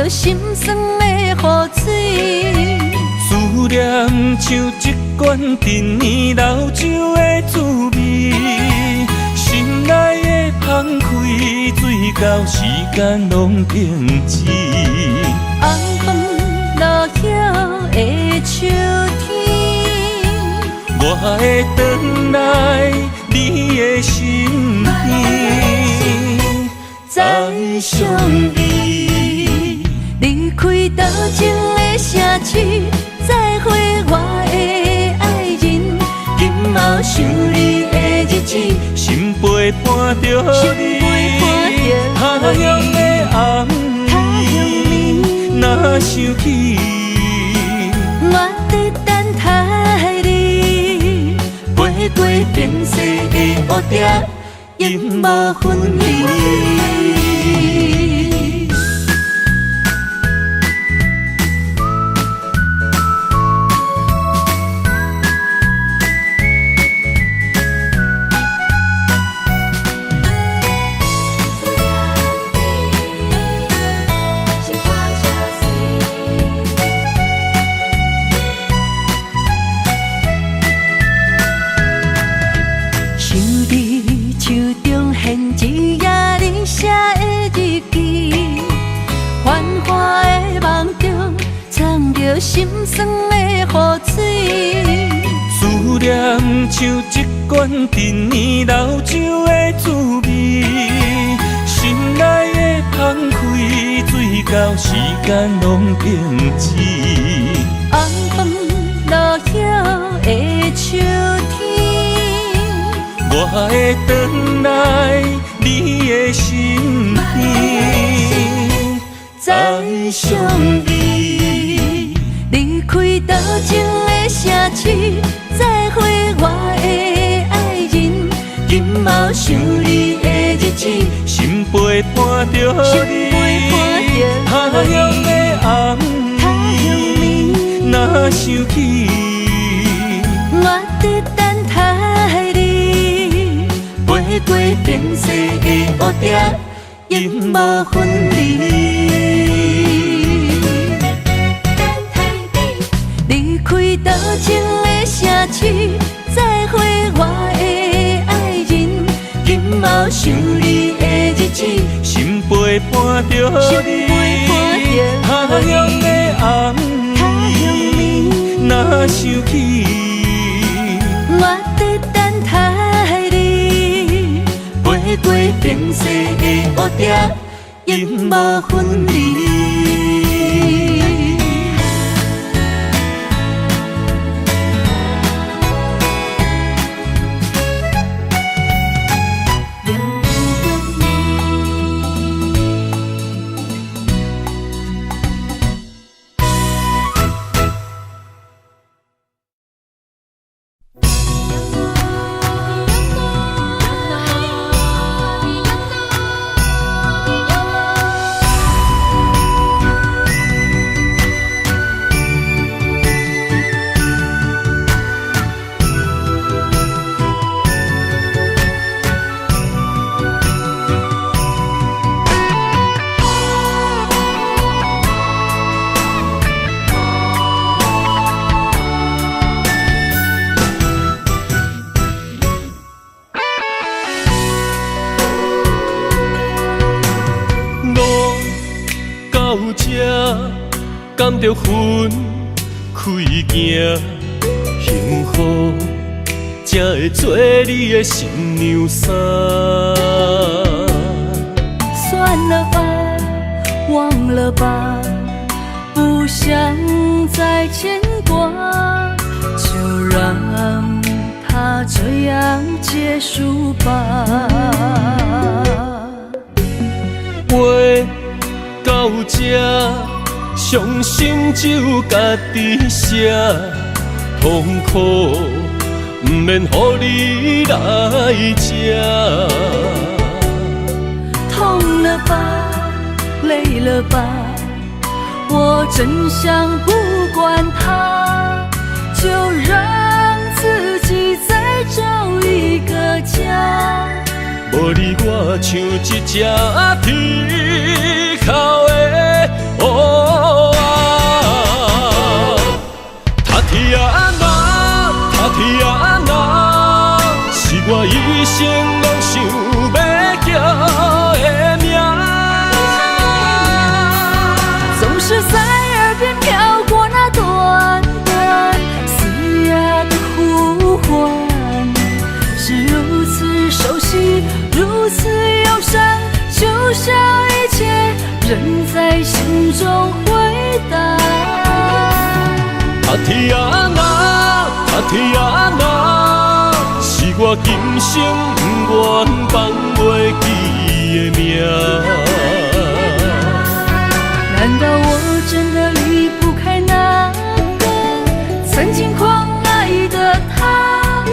着心酸的雨水。思念像一罐陈年老酒的滋味，心内的澎开，水到时间拢停止。红枫落叶的秋天，我会回来你的身边，再相遇。离开多情的城市，再会我的爱人。今后想你的日子，心陪伴着你，他乡的红暝，若想起，我在等待你，飞过变色的乌蝶，永无分离。心酸的雨水，思念像一罐陈年老酒的滋味，心内的澎开，水到时间拢停止。红枫落叶的秋天，我会回来你的身边，再相遇。离开多情的城市，再会我的爱人。今后想你的日子，心陪伴着你，他乡的红暝，若想起，我在等待你，飞过变色的乌蝶，永无分离。离开多情的城市，再会我的爱人。今后想你的日子，心陪伴着你，他乡的红暝，若想起，我在等待你，飞过变色的乌蝶，永无分离。甘着分开行，幸福才会做你的新娘衫。算了吧，忘了吧，不想再牵挂，就让它这样结束吧。话到这，伤心只有家己写，痛苦不免予你来吃。痛了吧，累了吧，我真想不管它，就让自己再找一个家。无你我像一只啼哭的乌鸦，他天啊那，他天啊那，是我一生拢想要叫的名。总是在耳边飘过那短短嘶哑的呼唤，是如此熟悉，如此忧伤，就像一切仍在心中回荡。他天啊那，他天啊那，是我今生不愿放袂记的名。难道我真的离不开那个曾经狂爱的他？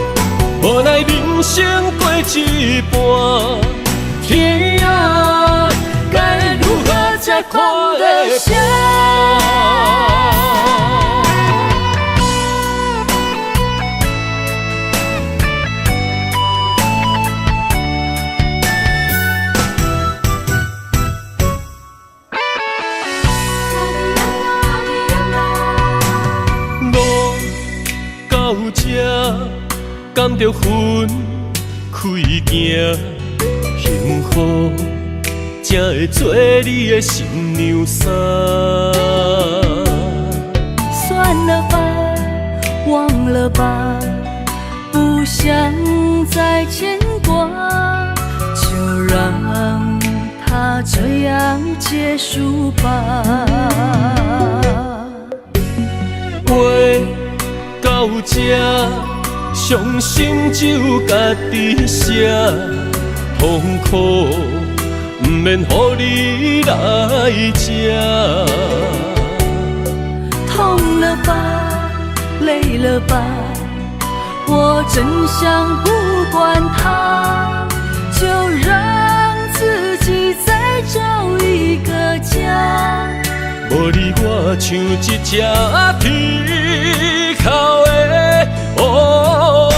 无奈人生过一半，天啊，该如何才看得下？到这，甘着分开行，幸福才会做你的新娘衫。算了吧，忘了吧，不想再牵挂，就让它这样结束吧。到这，伤心只有家己写，痛苦不免予你来吃。痛了吧，累了吧，我真想不管它，就让自己再找一个家。无你我像一只啼哭的乌鸦，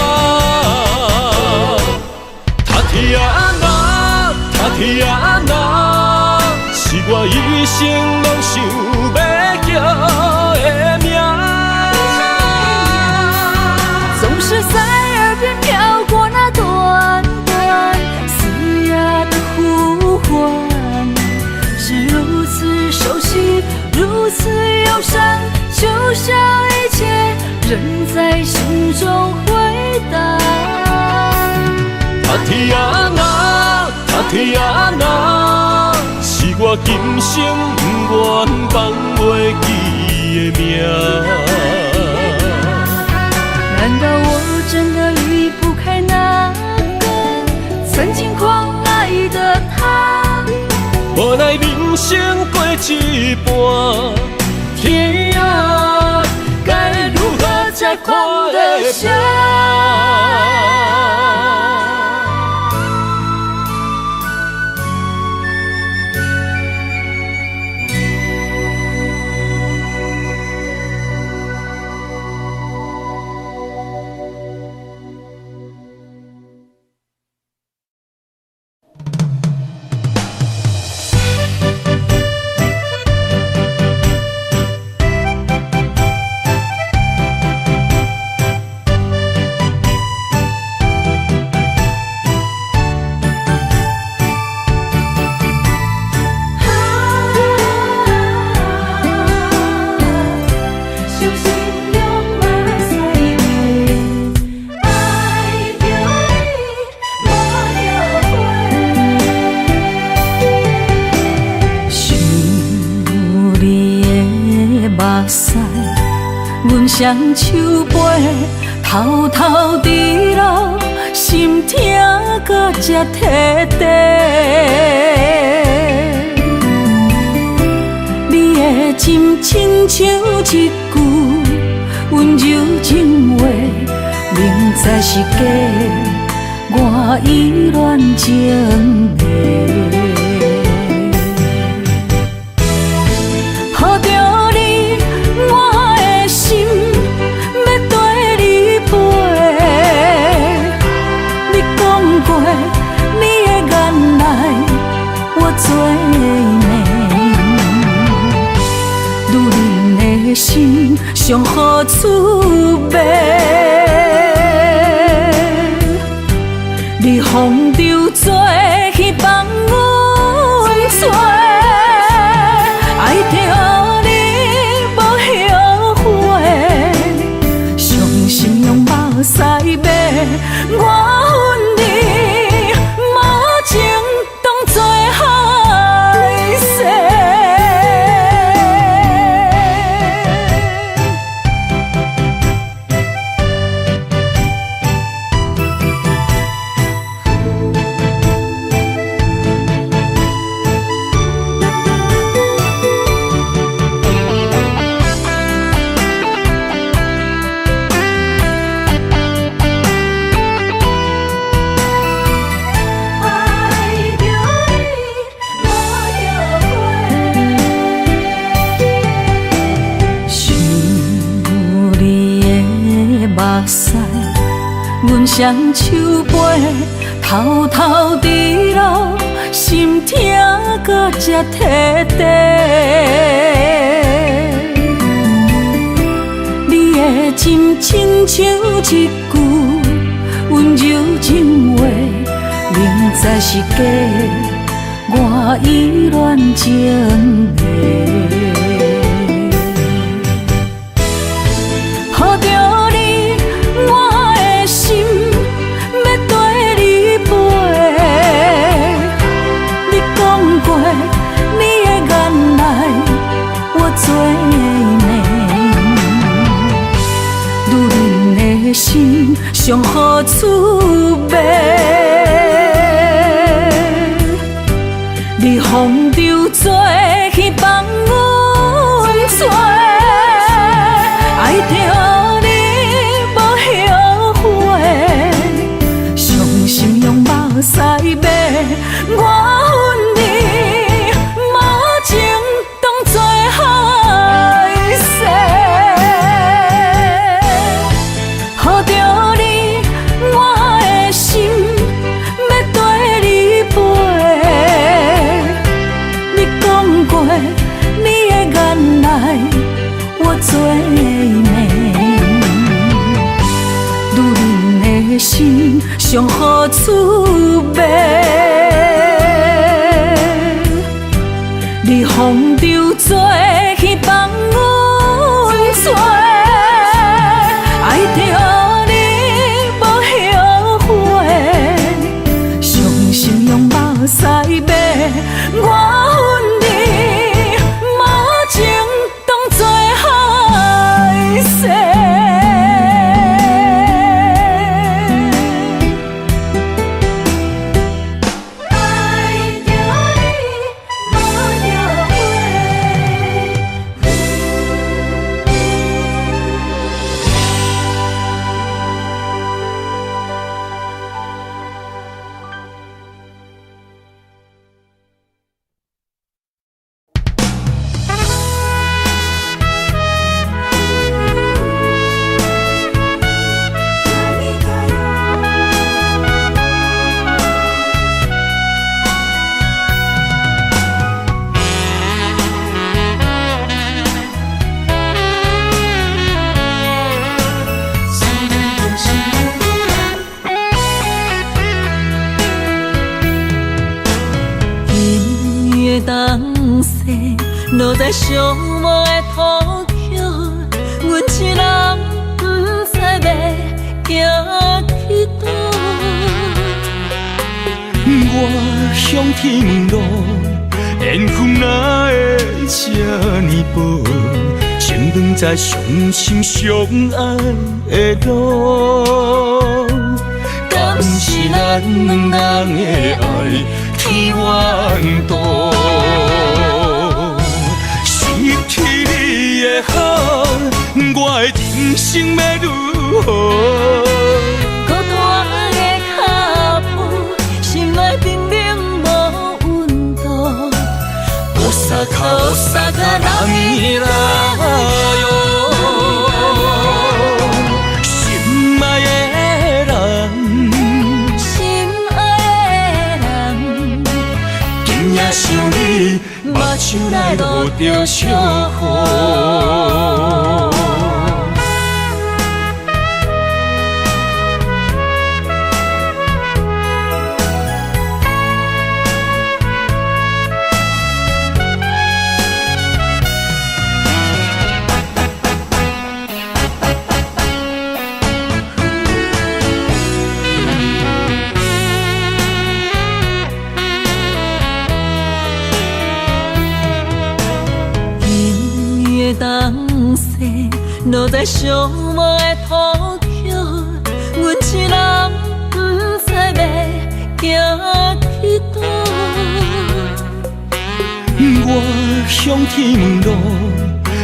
他天啊那，他天啊那，是我一生拢想要叫的名。总是在耳边飘过那短短嘶哑的呼唤，是如此熟悉，如此忧伤，就像一切仍在心中回荡。他天啊那，他天啊那，是我今生不愿放袂记的名。难道我真的离不开那个曾经狂爱的他？无奈人生过一半，天啊，该如何才看得下？阮双手背偷偷滴落，心痛搁才摕地。你的真亲像一句温柔情话，明知是假，我依然情迷。抱着你，我的心要跟你飞。你讲过，你的上好滋味。你风流做去放阮做，爱着你无后悔，伤心用目屎买，我恨你无情当作害世。阮双手背，偷偷伫流，心痛搁才摕地。你的真亲像一句温柔情话，明知是假，我依然情迷。心上好滋味，你风流做去放阮做，爱着你无后悔，伤心用目屎买，我恨你无情当作害世。做美，女人的心上好滋味。你风流做去放阮做，爱着你无后悔，伤心用目屎买，我恨你无情当作害世。落在伤无的土丘，阮一人不知要行去倒。我向天路，缘分哪会这呢薄？前段在相心相爱的路，敢是咱两人的爱天缘道？失去你的好，我的人生要如何？孤单的脚步，心内冰冷无温度。乌萨卡人来哟，心爱的人，心爱的人，今夜想你。目睭内落着笑雨。落在寂寞的土丘，阮一人不知要行去倒。我向天问路，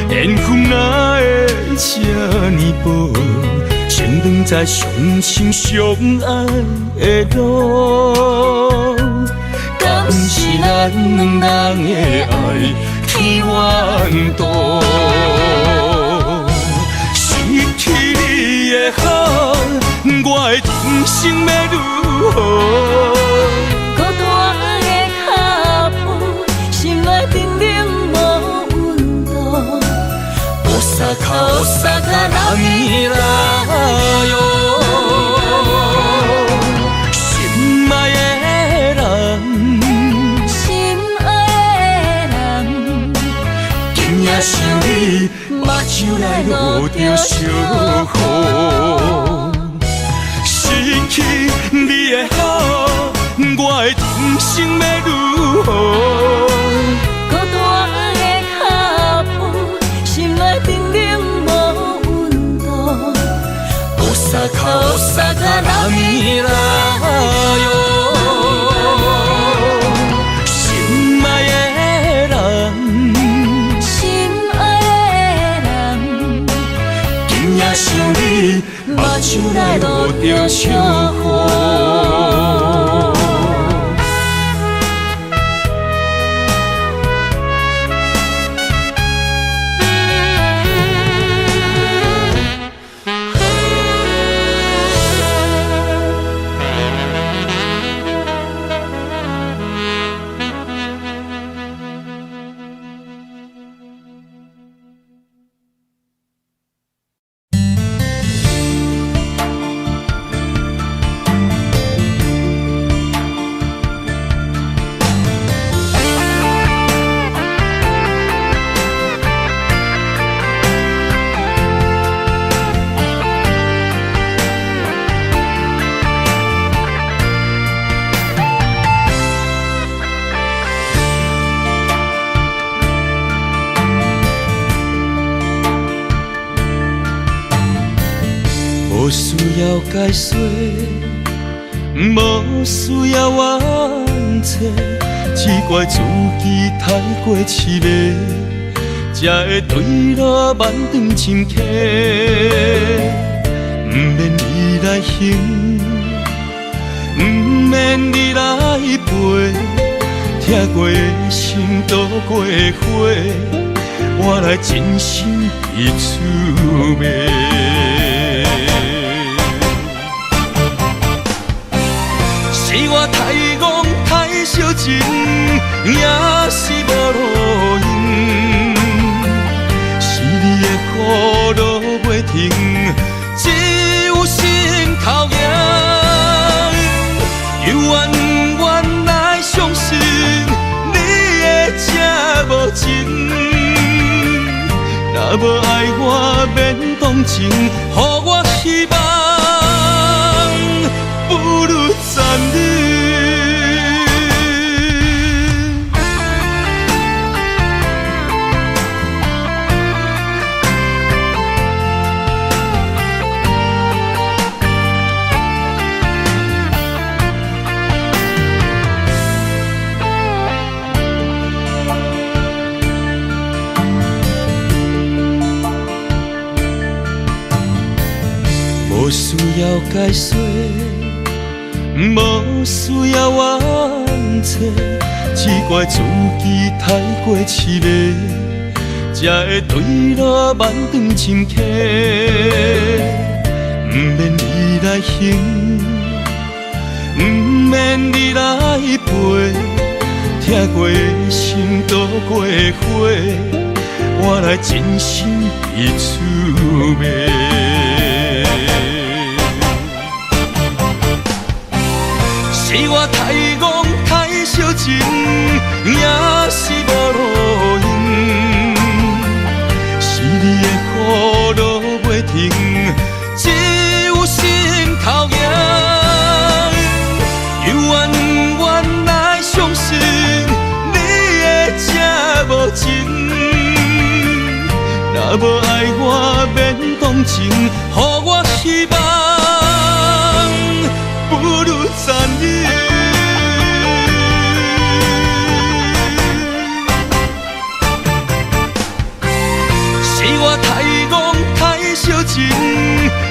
缘分哪会这呢薄？先长在相亲相爱的路，敢是咱两人的爱天缘道？失去你的好，我的人生要如何？孤单的脚步，心内沉冷无温度。Osaka la mirayo， 心爱的人，心爱的人，今夜想你，目睭内落着烧雨。失去你的好，我的人生要如何？孤单的脚步，心内沉冷无温度。Osaka la mirayo， 心爱的人，心爱的人，今夜想你，目睭内落着烧雨。无需要解说，无需要冤切，只怪自己太过痴迷，才会对路慢长真客。不免你来行，不免你来陪，听过的心度过的花，我来真心去滋味。是我太戆太小情，也是无路用。是你的苦路袂停，只有心头硬。又怨怨来相信你会这无情，若无爱我免同情，予我希望。不如暂停。无需要解说。无需要冤切，只怪自己太过痴迷，才会对路慢长真客。不免你来行，不免你来陪，听过的心度过的花，我来真心去滋味。是我太戆太小情，也是无路用。是你的苦路袂停，只有心头硬。又怨怨来相信你会这无情，若无爱我免动情，予我希望，不如残忍。是我太戆太小情，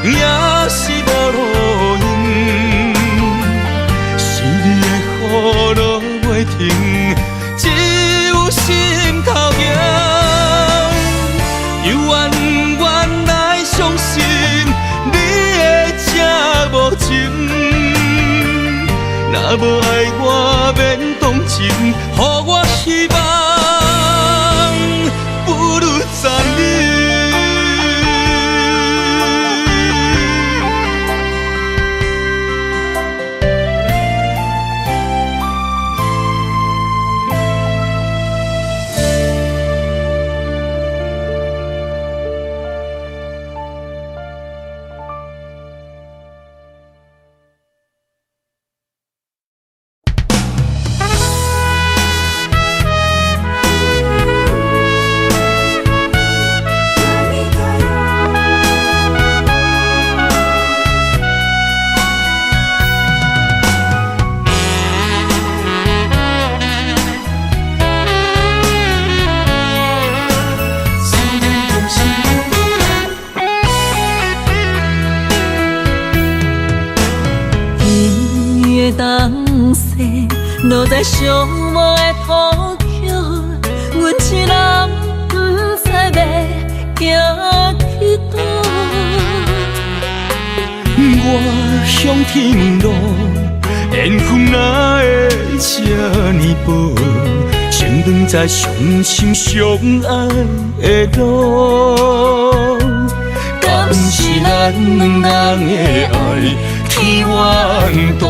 也是无路用。是你的雨落袂停，只有心头痒。又怨怨来伤心，你的这无情。若无爱我免动情，予我希望，不如残忍。落在寂寞的土丘，阮一人不知要行去倒。我向天问路，缘分哪会这呢薄？情长在相心相爱的路，敢是咱两人的爱天缘道？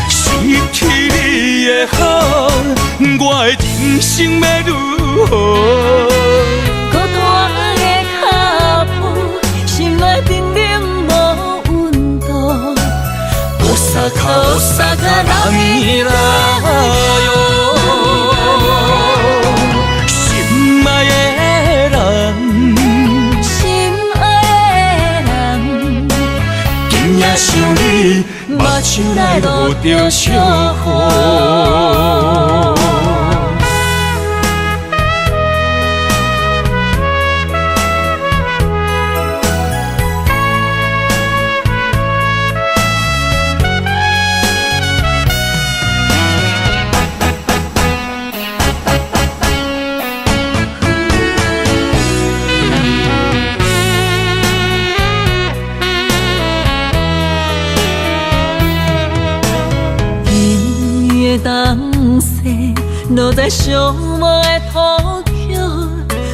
失去你的好，我的人生要如何？孤单的脚步，心内冰冷无温度。乌萨卡拉米拉哟，心爱的人，心爱的人，今夜想你。目睭内落着小雨，东西落在寂寞的土丘，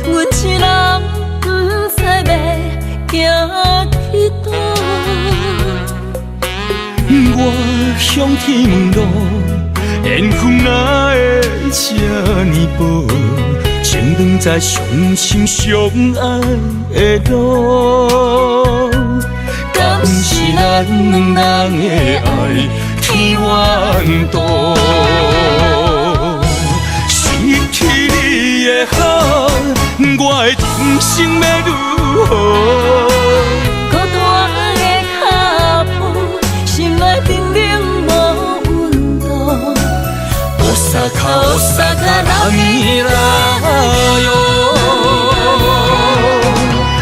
阮一人不知要行去倒。我向天问路，缘分哪会这呢薄？情长在相心相爱的路，敢是咱两人的爱天缘道？失去你的好，我的人生要如何？孤单的脚步，心内冰冷无温度。乌萨卡拉米拉哟，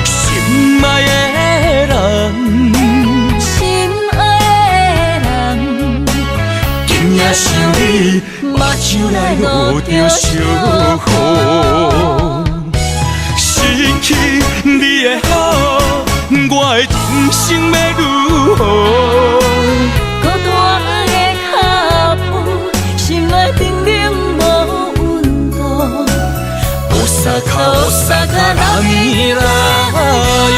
心爱的人，心爱的人，今夜想你，目睭内落着小雨。失去你的好，我的人生要如何？孤单的脚步，心内冰冷无温度。乌萨卡拉米拉哟，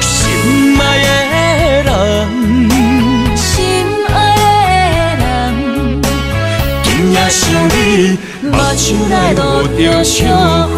心爱的人，心爱的人，今夜想你，目睭内落着小雨。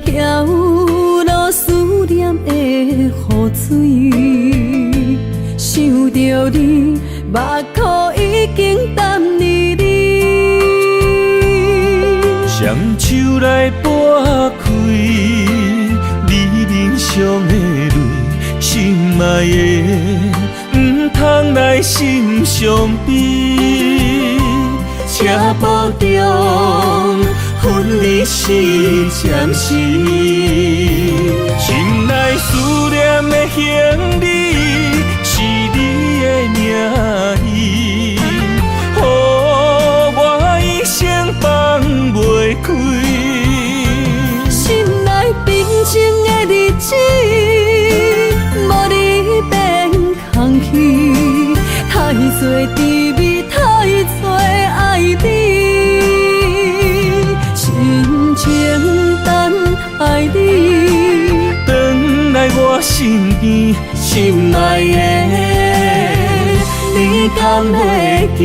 飘落思念的雨水，想着你，目眶已经淡离离。双手来拨开你面上的泪，心爱的，唔通来心伤悲。车步中，分离是暂时，心内思念的行李是你的名字，予我一生放袂开。心内平静的日子，无你变空虚，太多滋味，太多爱你，深情等爱你，回来我身边，心爱的，你敢会记？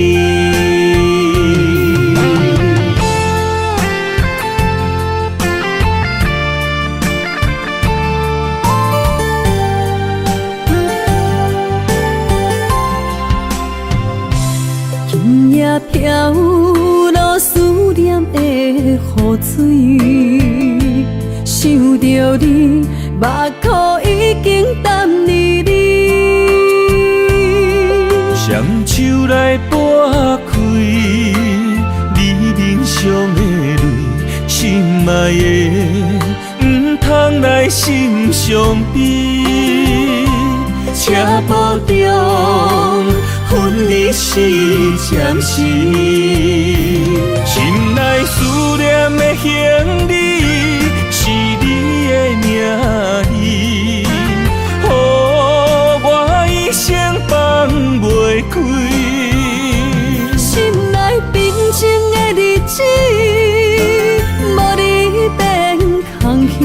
今夜飘落思念的雨水，想着你，目眶已经淡离离。双手来拨开你面上的泪，心爱的，唔通来心伤悲。车步中，分离是暂时，心内思念的行李是你的名字，予我一生放袂开。心内平静的日子，无你变空虚，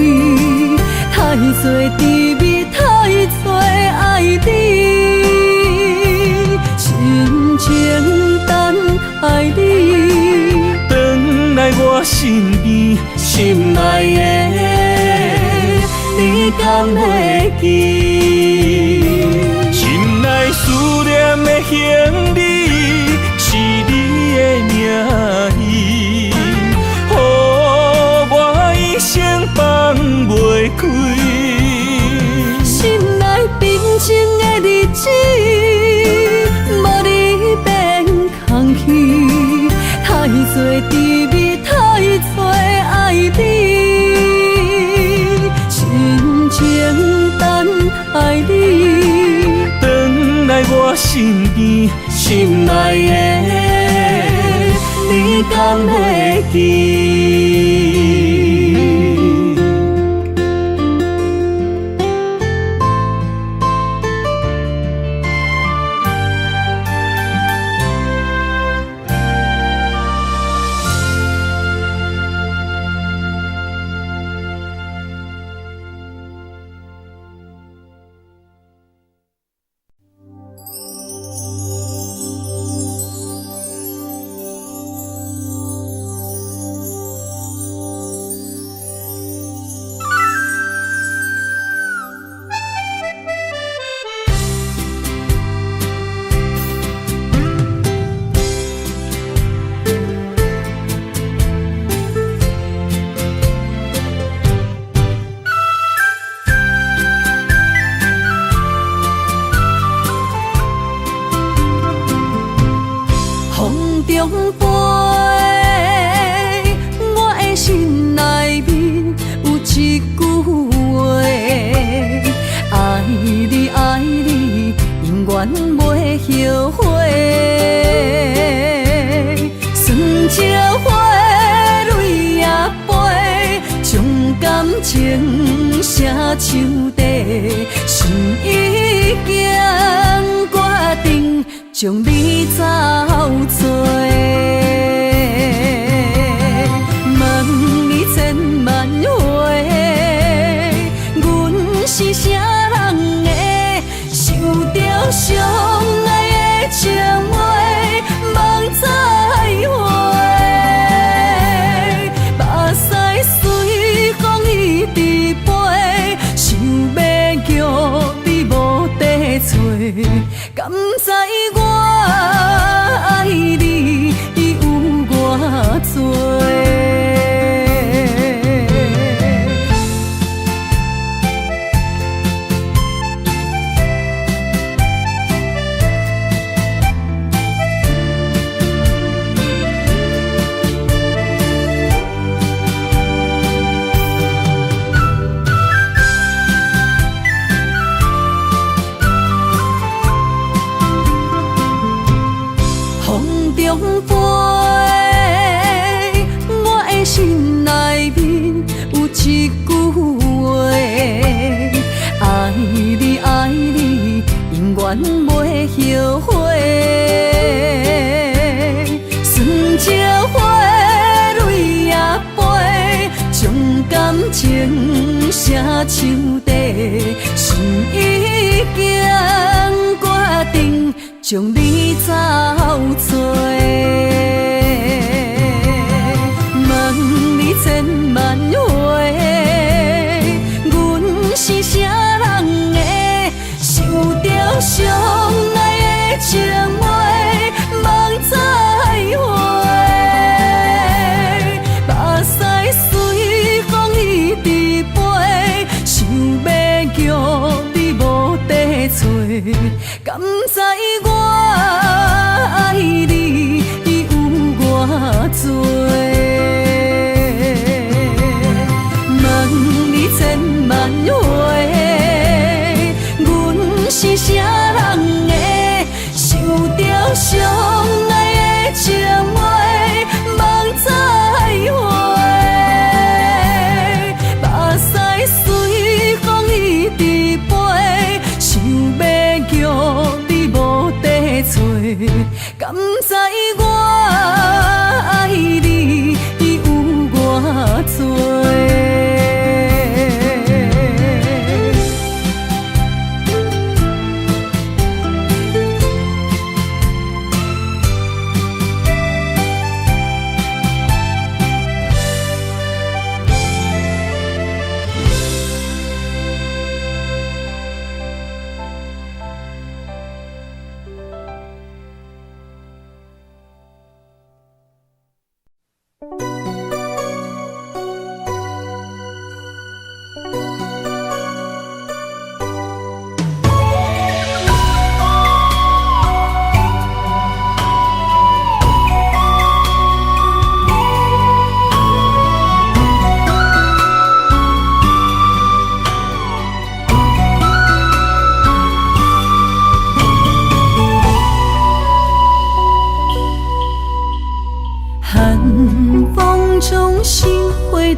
太多滋味，太多爱你，深情等爱你，回来我身边，心爱的，你敢会记？心内思念的行李是你的名字，予我一生放袂开。心内平静的日子，无你变空虚，太多滋味，太多爱你，深情等爱你，回来我身边，心爱的，你敢会记？中飞，我的心内面有一句话，爱你爱你，永远袂后悔。酸笑花泪也飞，将感情写手底，心已经决定。将你走做，问你千万回，阮是啥人的，想着相爱的情话，梦再会，目屎随风已声唱地，心已经决定将你找找。问你千万回，阮是啥人的？想着相爱的情话，望再会。目屎随风一直飞，想要叫你无地找，敢知我爱你有偌多？问你千万回，阮是啥人的？想着相爱的情话，望再会。目屎随风一直飞，想要叫你无地找，敢知我爱你有偌多？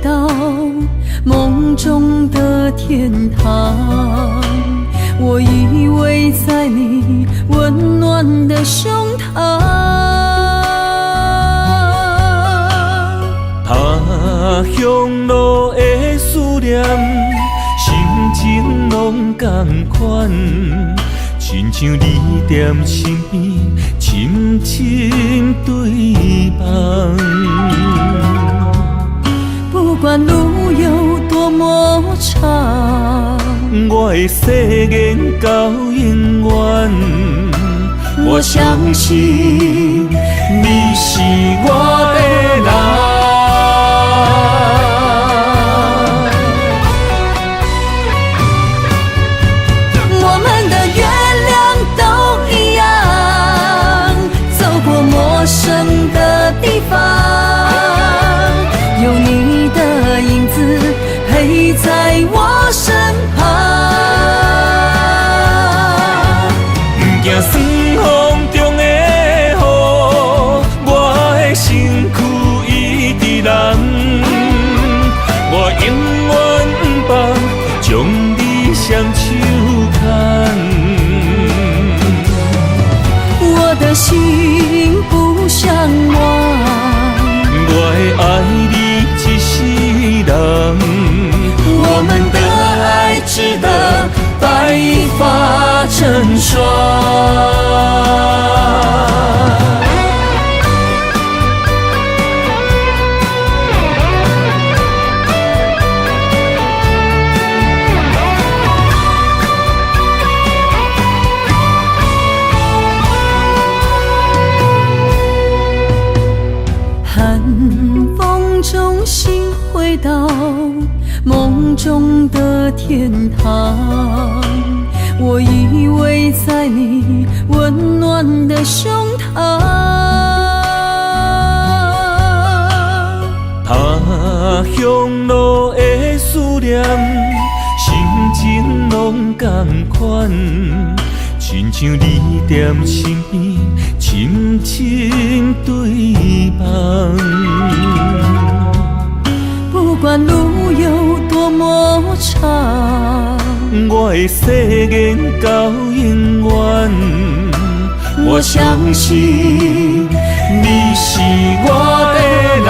到梦中的天堂，我依偎在你温暖的胸膛。他乡路的思念，心情拢同款，亲像你踮身边，深深对望。不管路有多么长，我的誓言到永远。我相信你是我的人。我们的月亮都一样，走过陌生的地方，有你的影子陪在我身旁。不惊酸风中的雨，我的身躯一直冷。我永远不放，将你双手牵。我的心不想忘，我会爱你一世人，我们的爱值得白发成霜。寒风中心回到梦中的天堂，我依偎在你温暖的胸膛。他乡路的思念，心情拢同款，亲像你踮身边，深深对望。不管路有多么长，我的誓言到永远。我相信你是我的人。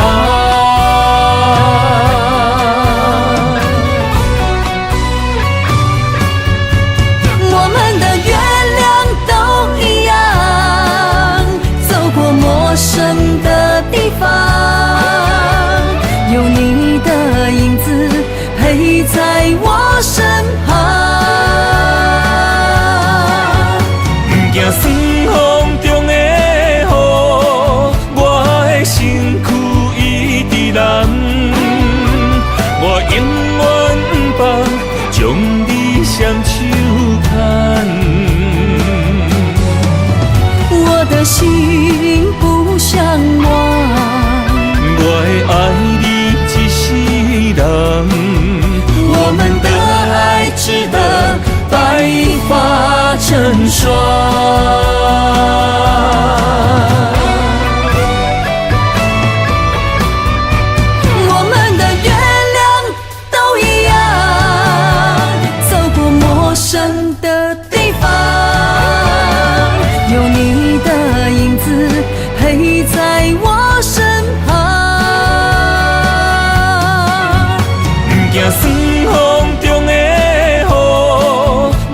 算风中的雨，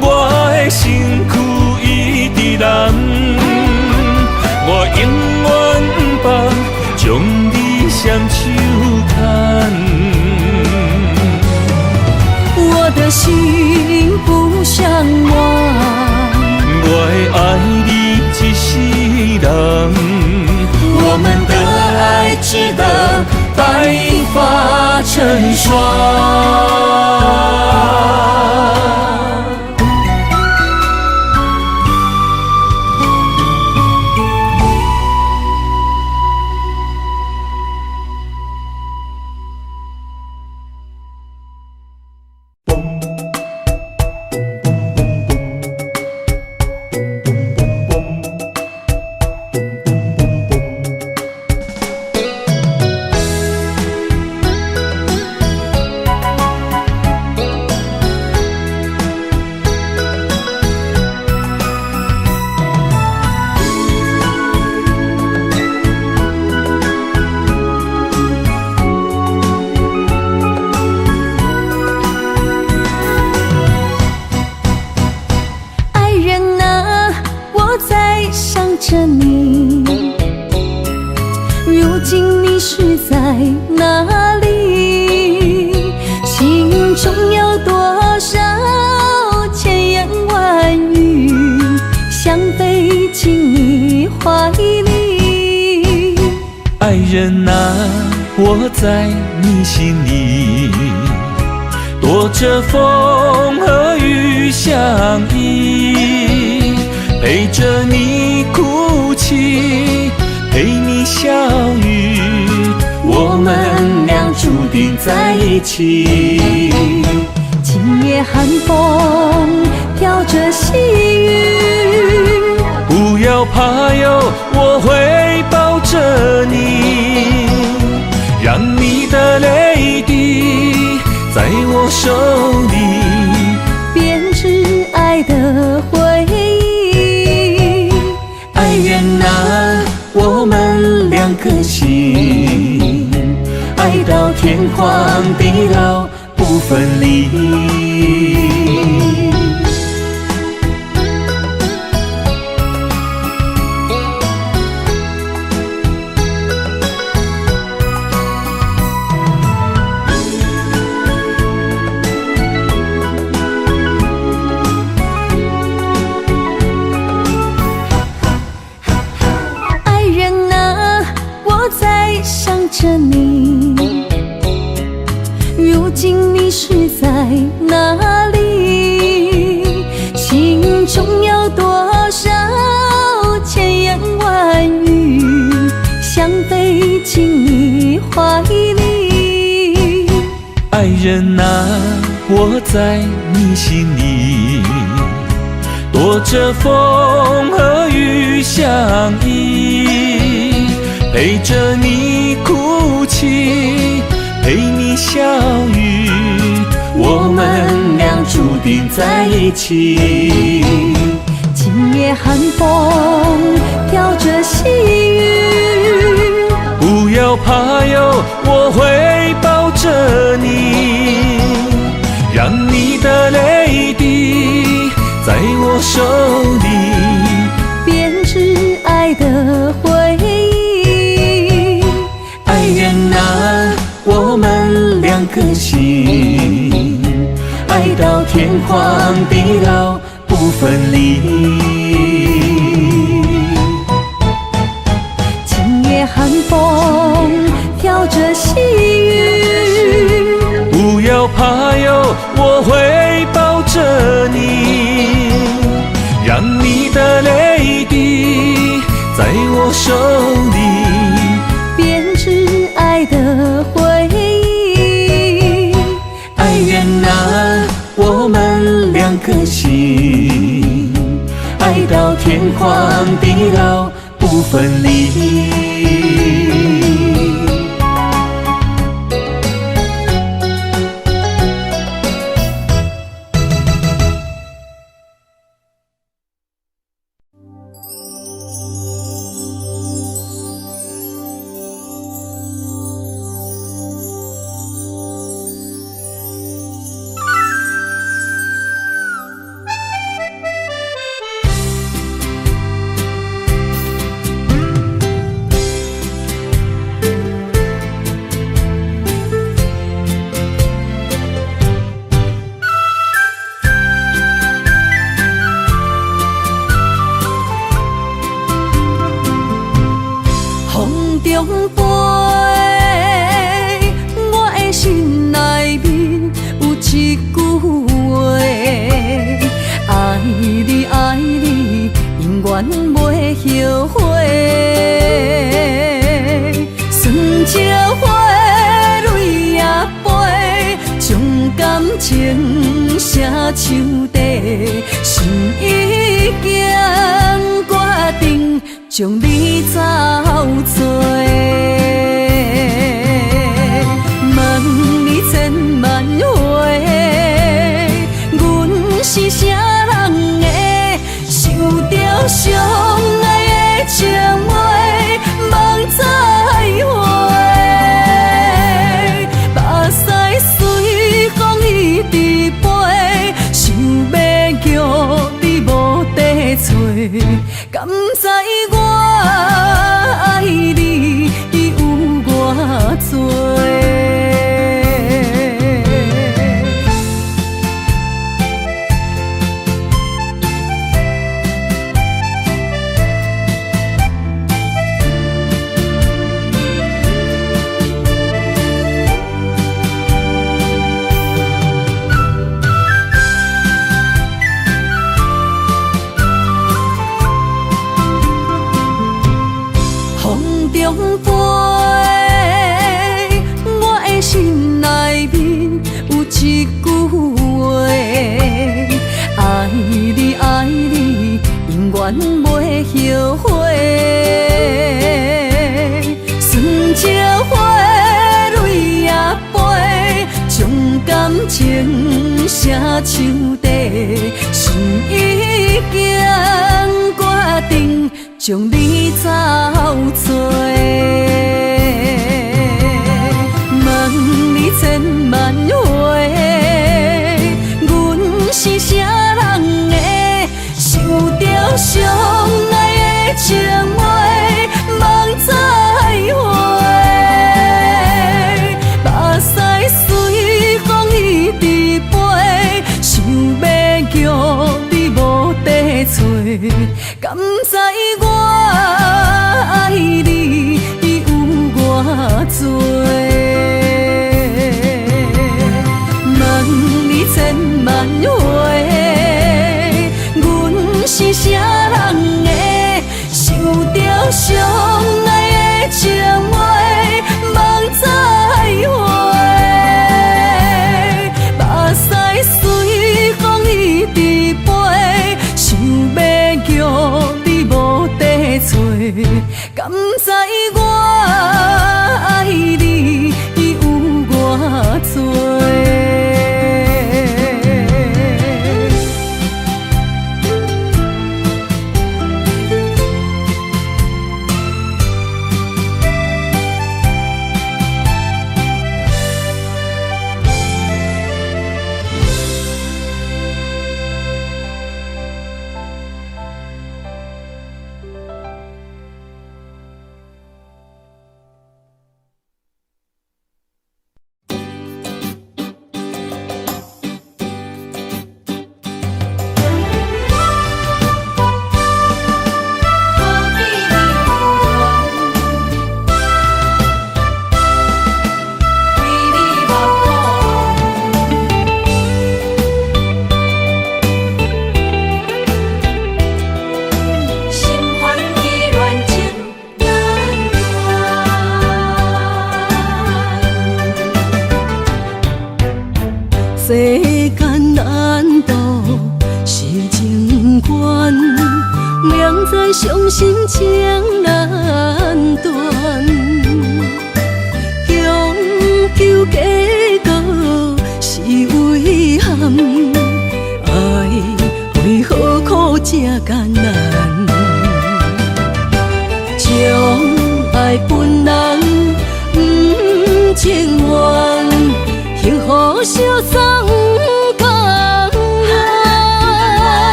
我的身躯一直淋。我永远不将你双手牵。我的心不向往，我会爱你一世人。我们的爱值得白发成霜。爱人啊，我在你心里，躲着风和雨相依，陪着你哭泣，陪你笑语，我们俩注定在一起。今夜寒风飘着细雨，不要怕哟，我会抱着你，让你的泪滴在我手里编织爱的回忆。爱人啊，我们两颗心，爱到天荒地老不分离。着你，如今你是在哪里？心中有多少千言万语，想飞进你怀里。爱人啊，我在你心里，躲着风和雨相依，陪着你哭泣，陪你笑语，我们俩注定在一起。今夜寒风飘着细雨，不要怕哟，我会抱着你，让你的泪滴在我手里编织爱的回忆。爱人啊，我们两颗心，爱到天荒地老不分离。今夜寒风飘着细雨，不要怕哟，我会抱着你，让你的泪滴在我手里编织爱的回忆。爱人啊，我们两颗心，爱到天荒地老不分离。情写树地，心已经决定将你走做。问你千万回，阮是啥人的，受着伤爱的情话，梦再会。目屎随风一直飞，想要叫你无地找，敢知我爱你有偌多？我的心内面有一句话，爱你爱你，永远袂后悔。酸石花泪也飞，将感情写树地，心已经决定。将你走做，问你千万回，阮是啥人的，受着伤爱的情话，梦再会。目屎随风一直飞，想要叫你无地找，敢知我爱你有偌多？问你千万回，阮是啥人的，受着伤爱的情话，梦再会。目屎随风一直飞，想要叫你无地找，敢知我爱你有偌多？世间难道是情缘？命在伤心情难断，强求结果是遗憾，爱为何苦这艰难？将爱分人不情愿，幸福相送共愿，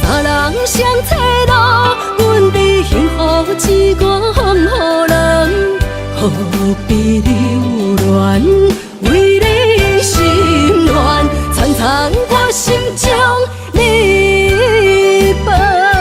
三人相找路，阮伫幸福之外予人，何必留恋？为你心乱，参参我心中你伴。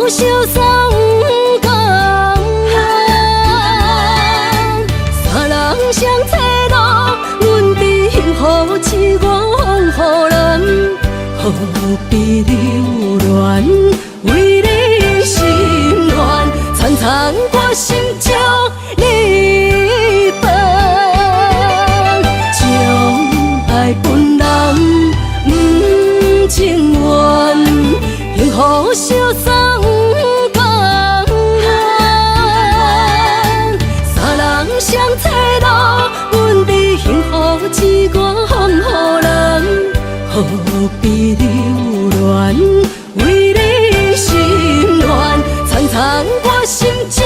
相送共。三人相找路，阮伫幸福之外予人，何必留恋？为你心愿，层层我心中你放，将爱分人不情愿，幸福相送共。三人相找路，阮伫幸福之外予人，何必留恋？为你心愿，层层我心中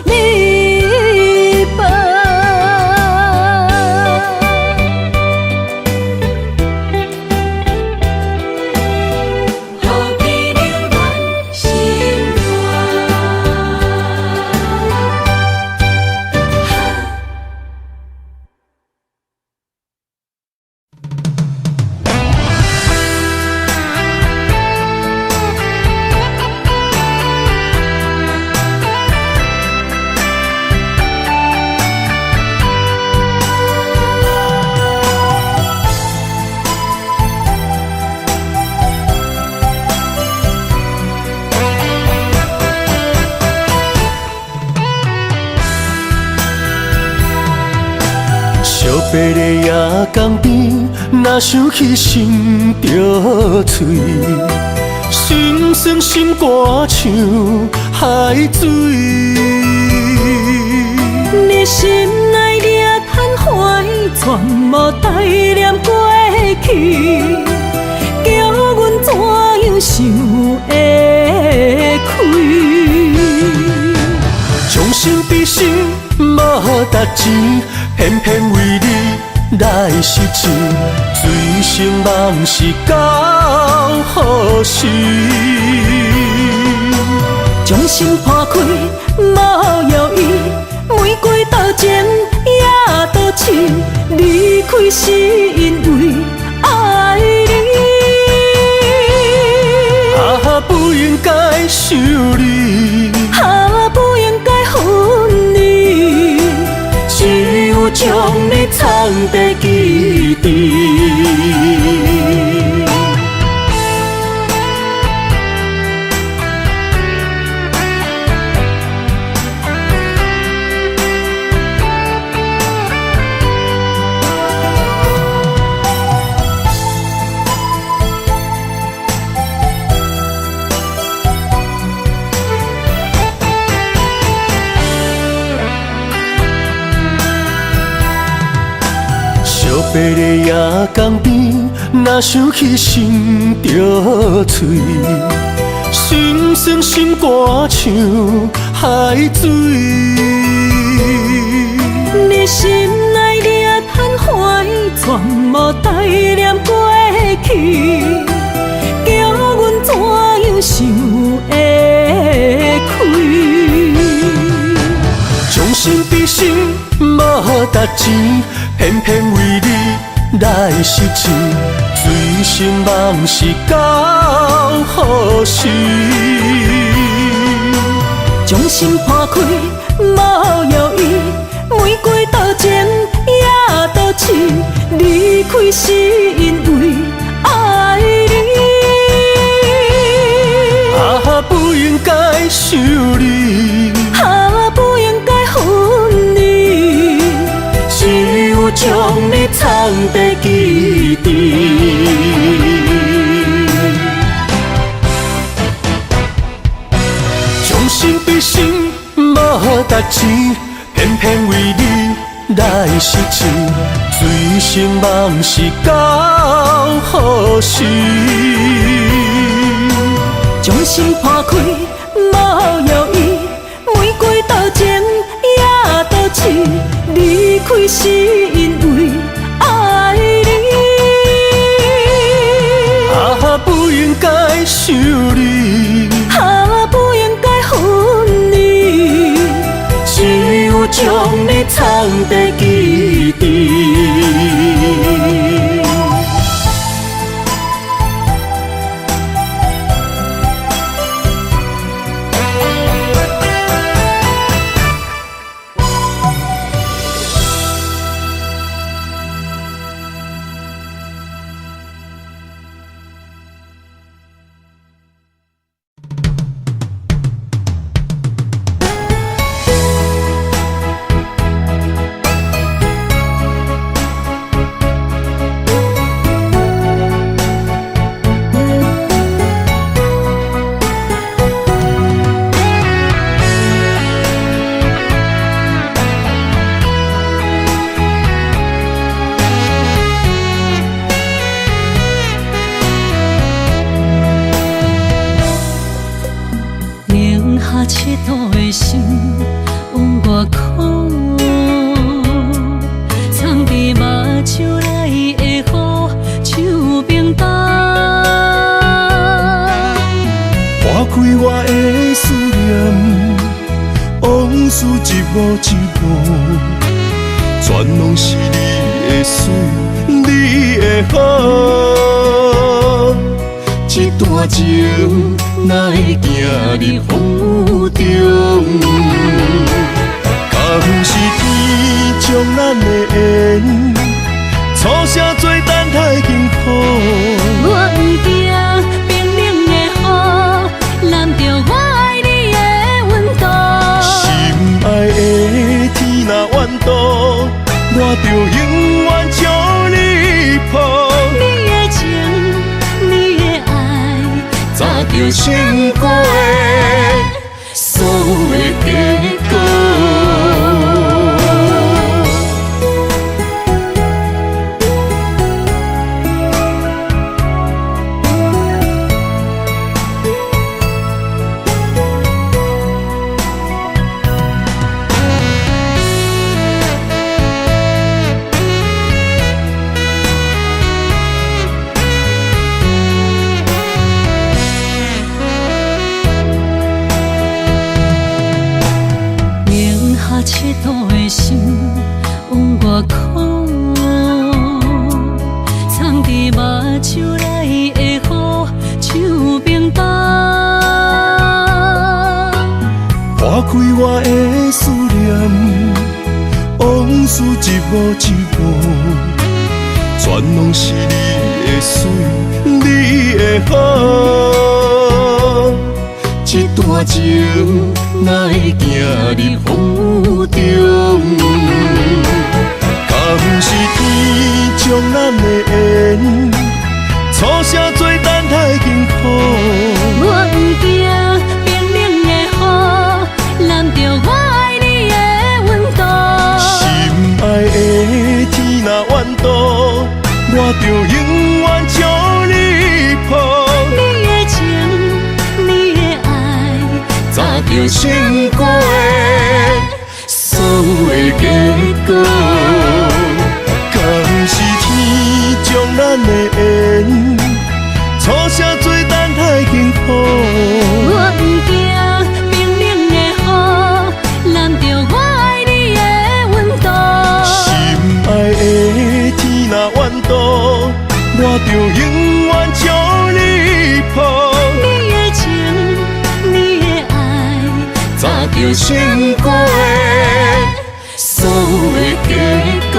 你放。何必留恋心烧白的夜江边，若想起心着碎，心酸心肝像海水。你心内掠贪欢，全无带念过去，叫阮怎样想会开？将心比心，无值钱，偏偏为你来失情，醉生梦死到何时？将心破开，无药医，玫瑰倒前也倒刺，离开是因为爱你。不应该想你，不应该分离，只有将你藏在记忆。烧白的夜江边，若想起心着碎，心酸心肝像海水。你心内掠贪欢，全无带念过去，叫阮怎样想会开？将心比心，无值钱，偏偏为你来失情，醉生梦死到何时？将心破开，无药医，玫瑰倒前也倒刺，离开是因为爱你。不应该想你，不应该分离，只有将你藏在记忆。将心比心，无值钱，偏偏为你来失情，醉生梦死到何时？将心破开，无药医，玫瑰倒前也倒刺，离开是因为爱你。不应该想你，不应该分离，只有将你藏在记忆。幕一幕，全拢是你的水，你的好。一段情哪会行入风雨中？敢不是天将咱的缘，初声做等待幸福。我不惊冰冷的雨，淋着我爱你的温度。心爱的天若怨妒，我就永远将你抱。你的情，你的爱，早就想过的所有的结果。赤土的心往外哭，藏伫目睭内的雨像冰冻，划开我的思念，往事一幕一幕，全拢是你的水，你的好。一段情哪会行入风雨中？敢不是天将咱的缘，初声做等待幸福。我不惊冰冷的雨，淋着我爱你的温度。心爱的天若怨妒，我就永远将你抱。你的情，你的爱，早就想过的所有的结果。敢不是天将咱的缘，初声做等待幸福。我不惊冰冷的雨，淋着我爱你的温度。心爱的天若怨妒，我就永远将你抱。你的情，你的爱，早就想过的所有的结果。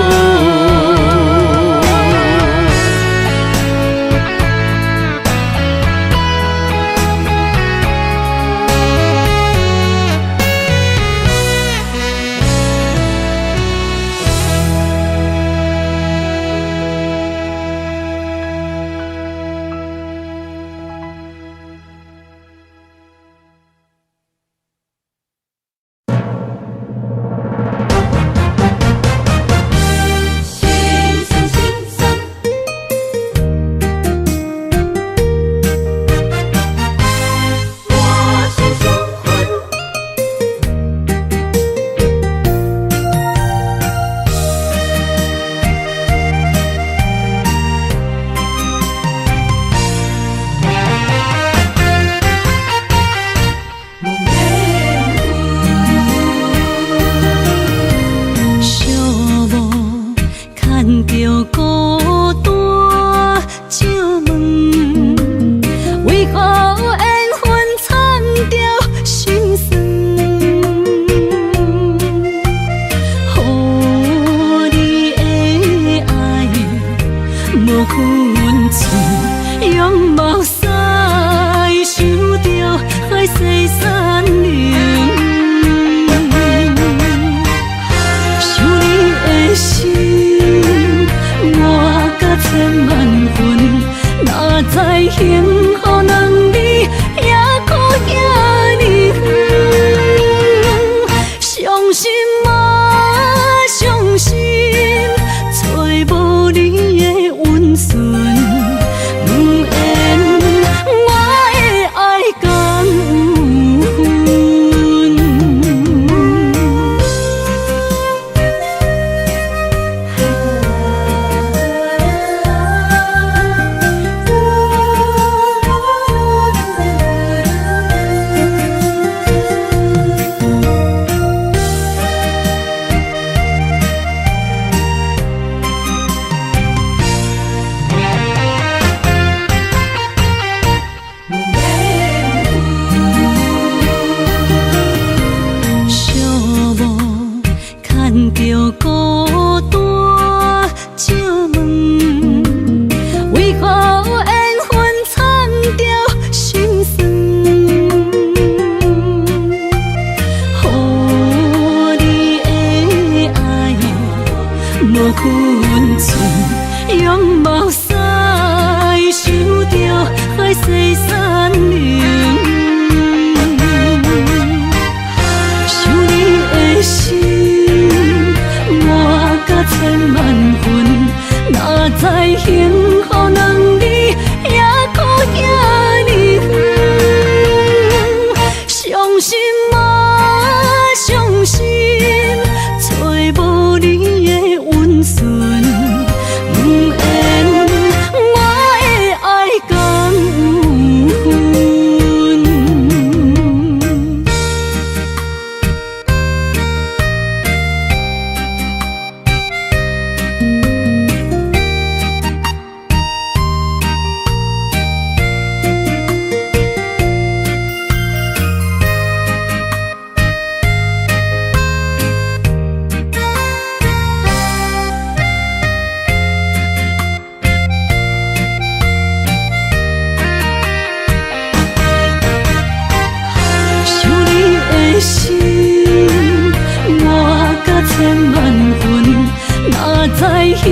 幸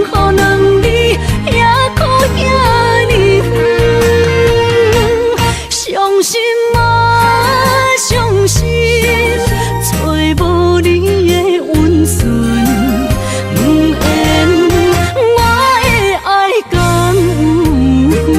福两字也苦也离远，伤心啊伤心，找无你的温存，不愿我的爱敢有份。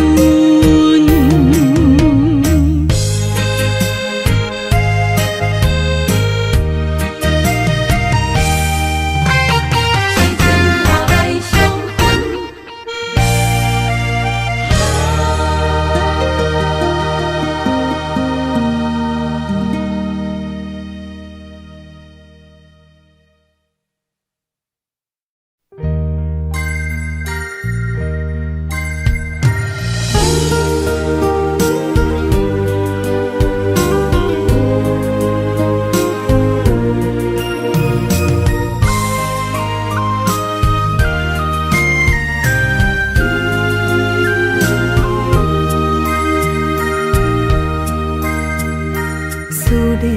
思念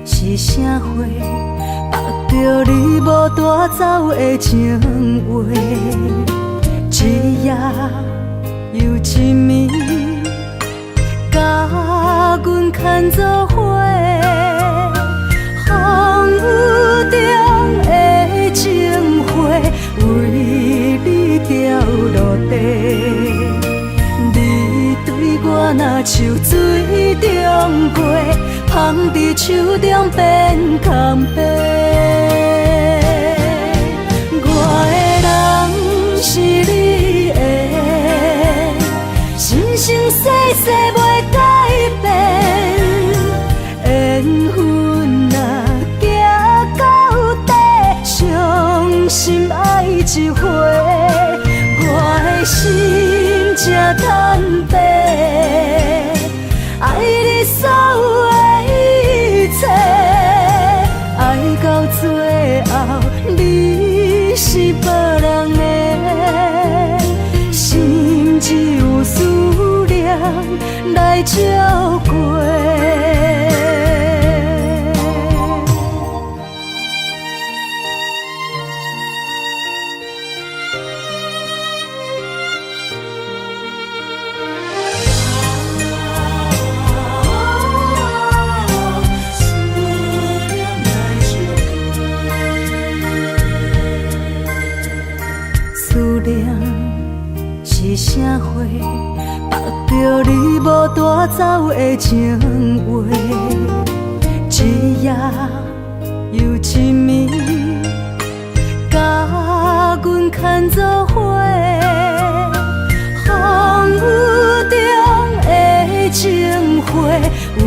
是啥货？握着你无带走的情话，一夜又一暝，甲阮牵做伙。风雨中的情花，为你掉落地。你对我若像水中月，芳伫手中变空白。我的人是你的，生生世世袂改变。缘分若行到底，伤心爱一回，我的心才坦白。爱你所有的一切，爱到最后你是别人的，心只有思念来照过。思念是啥货？握着你无带走的情话，一夜又一暝，甲阮牵做伙。风雨中的情花，为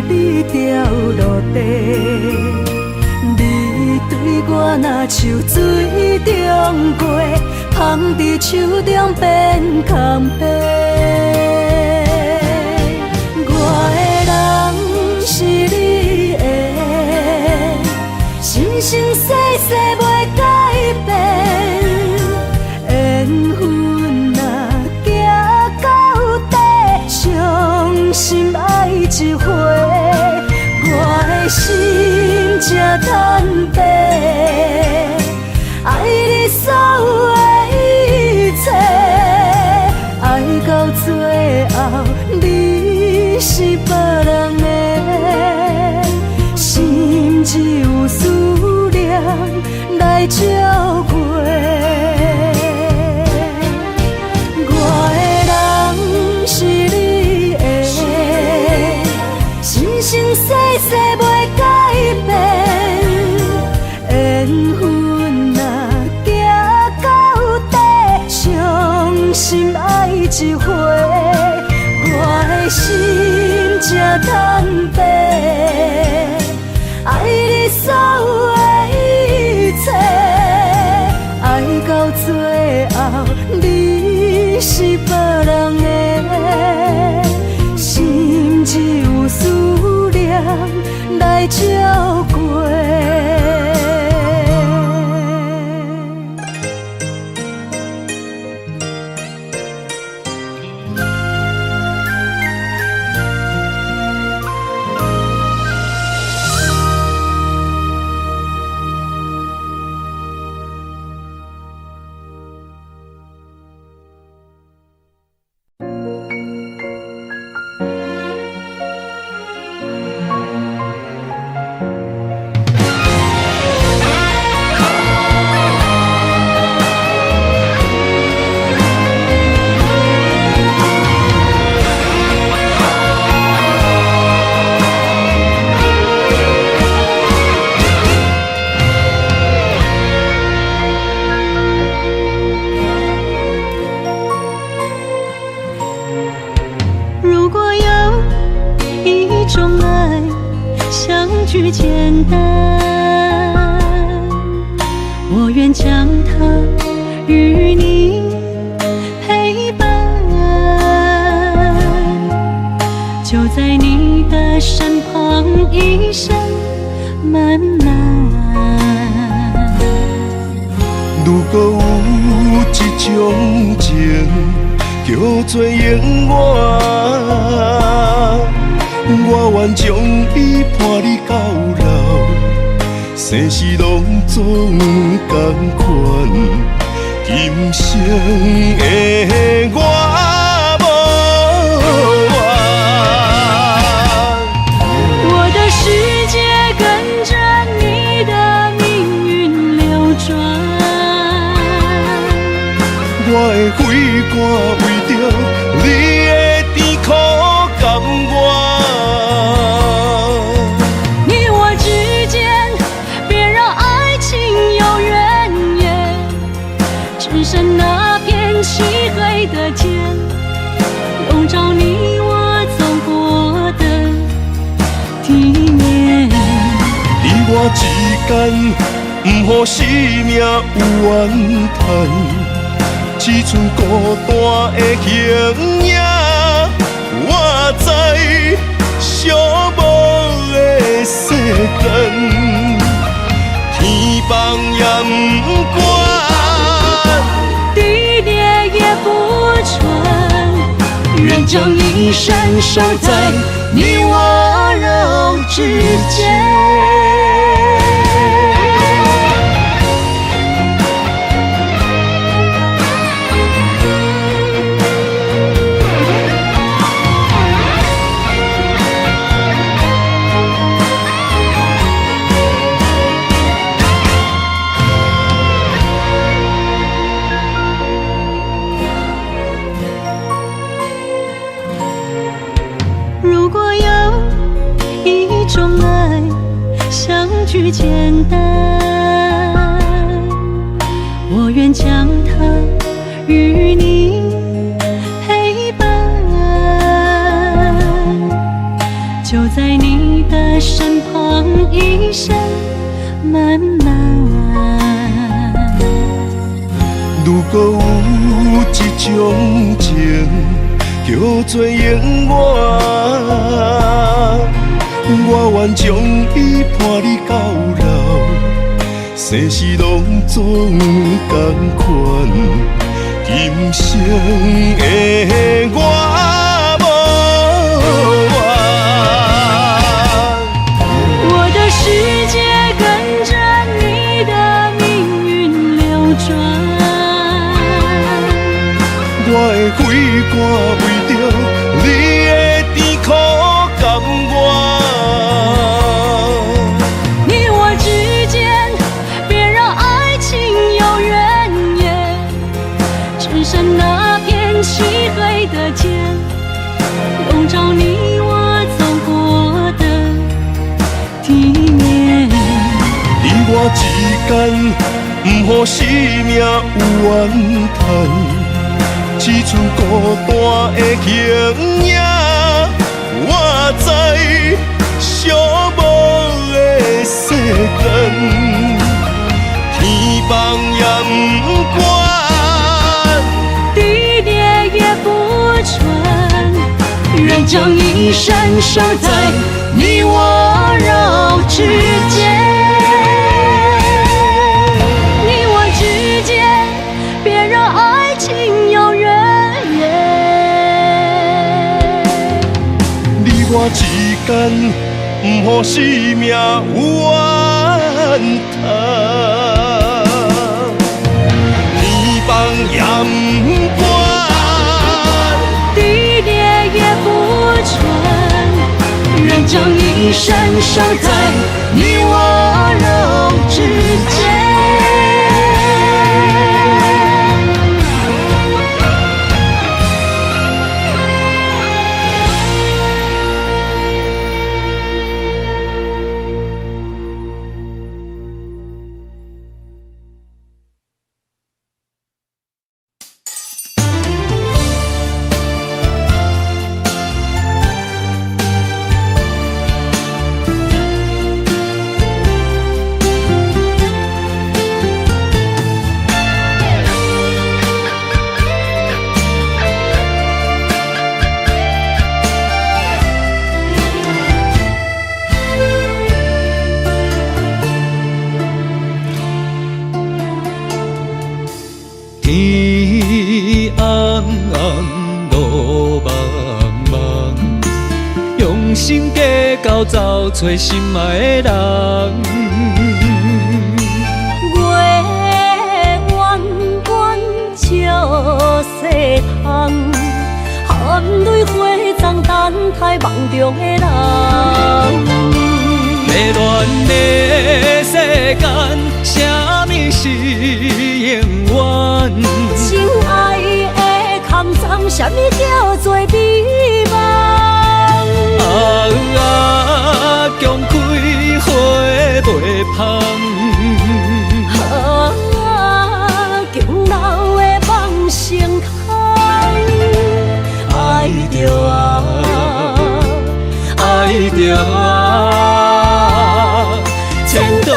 你掉落地。你对我若像水中月，芳伫手中变空白。我的人是你的，生生世世袂改变。缘分若行到底，伤心爱一回，我的心才坦白。爱你所有的一切，爱到最后你是别人的，心只有思念来照过。我的人是你的，生生世世袂改变。缘分若行到底，伤心爱一回，我的心才坦白。爱你所有的一切，爱到最后你是别人的，心只有思念来照过。种爱相聚简单，我愿将它与你陪伴，就在你的身旁一生慢慢。如果有一种情叫做永远，我愿将伊伴你到老，生死拢总同款，今生的我无怨。我的世界跟着你的命运流转，我的血汗为着你的甜苦甘愿。你我之间别让爱情有怨言，只剩那片漆黑的天，笼罩你我走过的体面。你我之间，不予生命有怨叹。只剩孤单的形影，我知寂寞的世间，天崩也不管，地裂也不穿，愿将一生守在你我肉之间。如果有一种爱相聚简单，我愿将它与你陪伴，就在你的身旁一生慢慢。如果有一种情叫做永远，我愿将伊伴你到老，生死拢总同款，今生的我无怨。我的世界跟着你的命运流转，我的血汗为着你的甜苦甘愿。你我之间别让爱情有怨言，只剩那片漆黑的天，笼罩你我走过的体面。你我之间，不予生命有怨叹。只剩孤单的形影，我知寂寞的世间，天崩也不管，地裂也不穿，愿将一生守在你我肉之间。你我之间，别让爱情有怨言。你我之间，不予生命有怨叹。天崩也不管，地裂也不穿，愿将一生守在你我肉之间。红路茫茫，用心计较找找心爱的人。月弯弯照西窗，含泪花丛等待梦中的人。迷乱的世间，什么是永远？心爱的坎藏，什么叫做美梦？强开花袂芳。强留的梦成空。爱着爱着千刀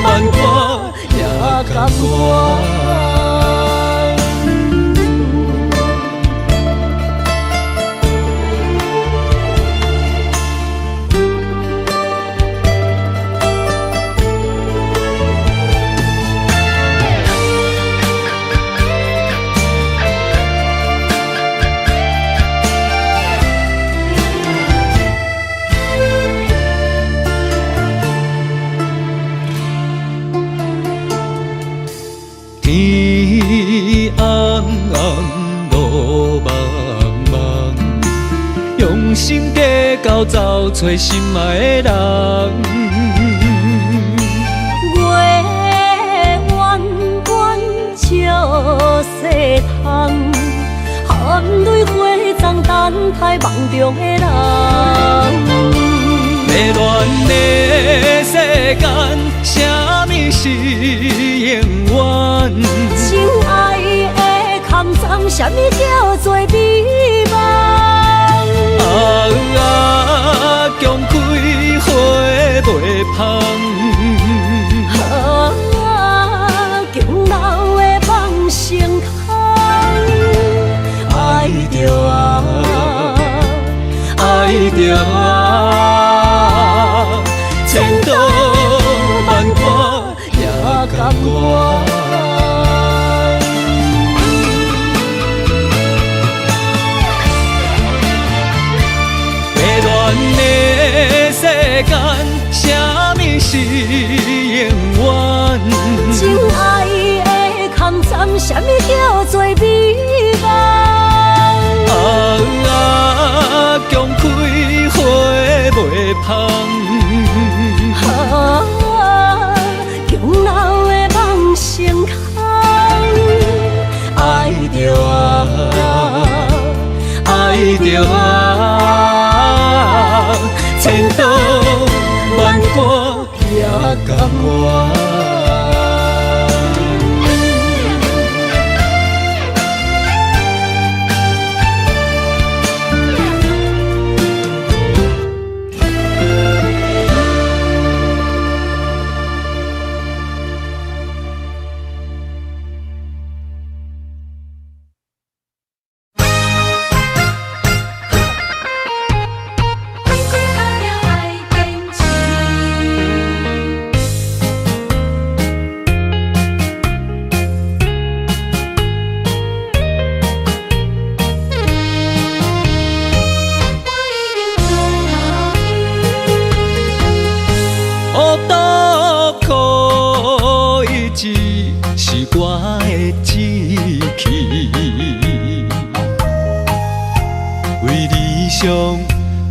万剐也甘愿。天红红，路茫茫，用心计较找找心爱的人。月弯弯照西窗，含泪花丛等待梦中的人。迷乱的世间，什么是永远？心爱的坎藏，什么叫做美梦？强开花袂芳。强留的梦成空。爱着爱着千刀万剐也甘愿。迷乱的世间，什么是永远？心爱的坎藏，什么叫做美梦？强开花袂芳。强留的梦成空。爱着爱着千刀万剐也甘愿。是我的志气，为理想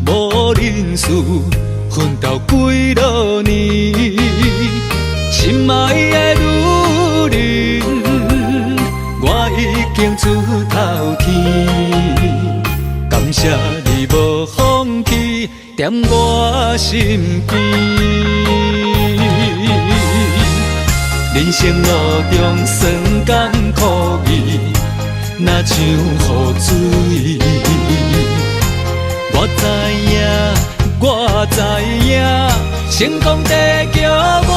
无认输，奋斗几多年，心爱的女人，我已经出头天。感谢你无放弃，踮我身边。人生路中酸甘苦味，若像雨水。我知影，成功地叫我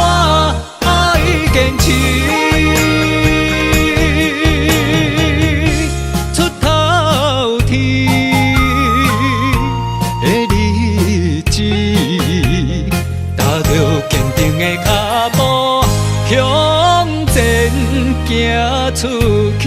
爱坚持。出头天的日子，踏着坚定的脚步。向前行出去。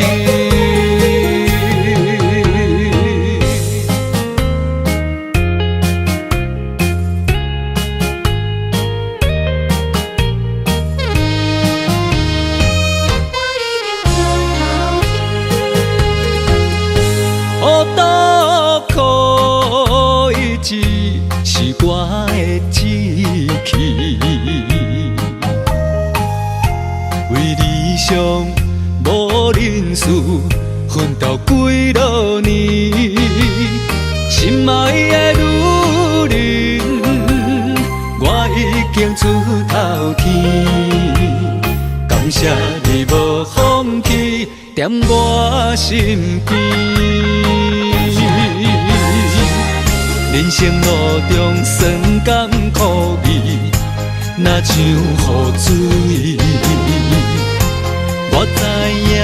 情事，奋斗几落年，心爱的女人，我已经出头天。感谢你无放弃，踮我身边。人生路中酸甘苦味，若像雨水。我知影，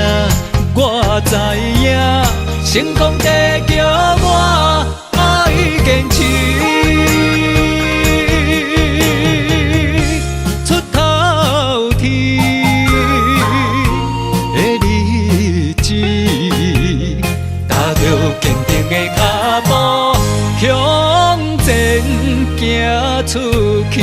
我知影，成功地叫我爱坚持。出头天的日子，踏着坚定的脚步，向前行出去。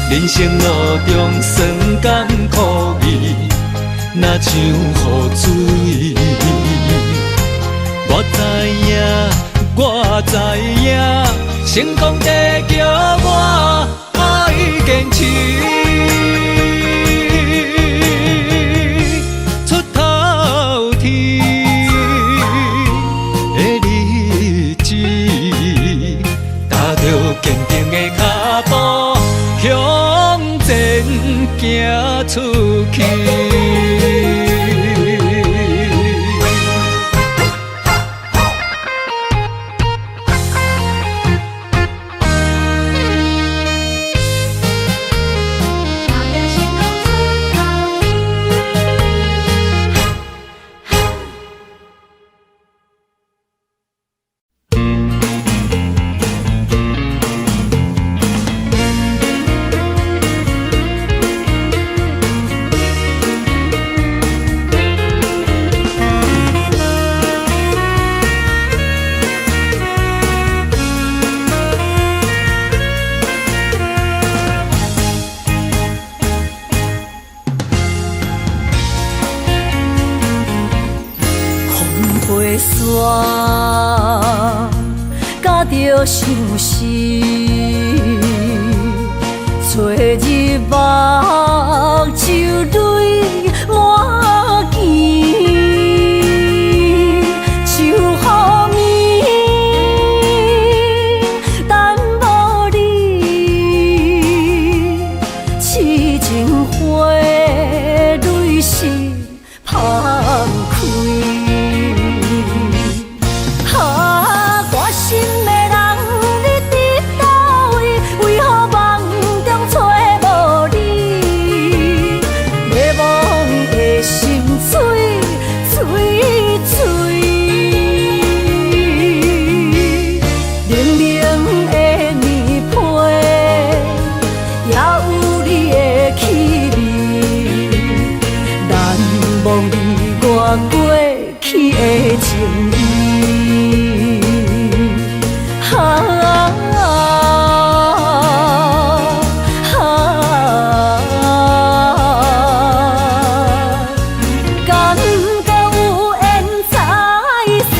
人生路中酸甘苦味，若像雨水。我知影，我知影，成功地叫我爱坚持。出头天的日子，踏着坚定的脚步，向前行出去。甲着相思，找日目珠泪满肩，秋雨暝等无你，痴情花蕊是芳开。过去的情意，敢够有缘再相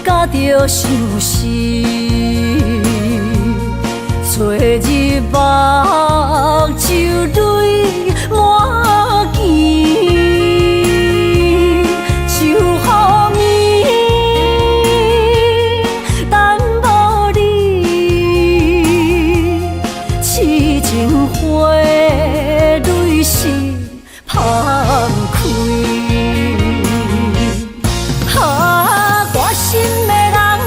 甲着相思，找日目珠泪满肩，秋雨暝等无你，痴情花蕊是芳开。我心的人。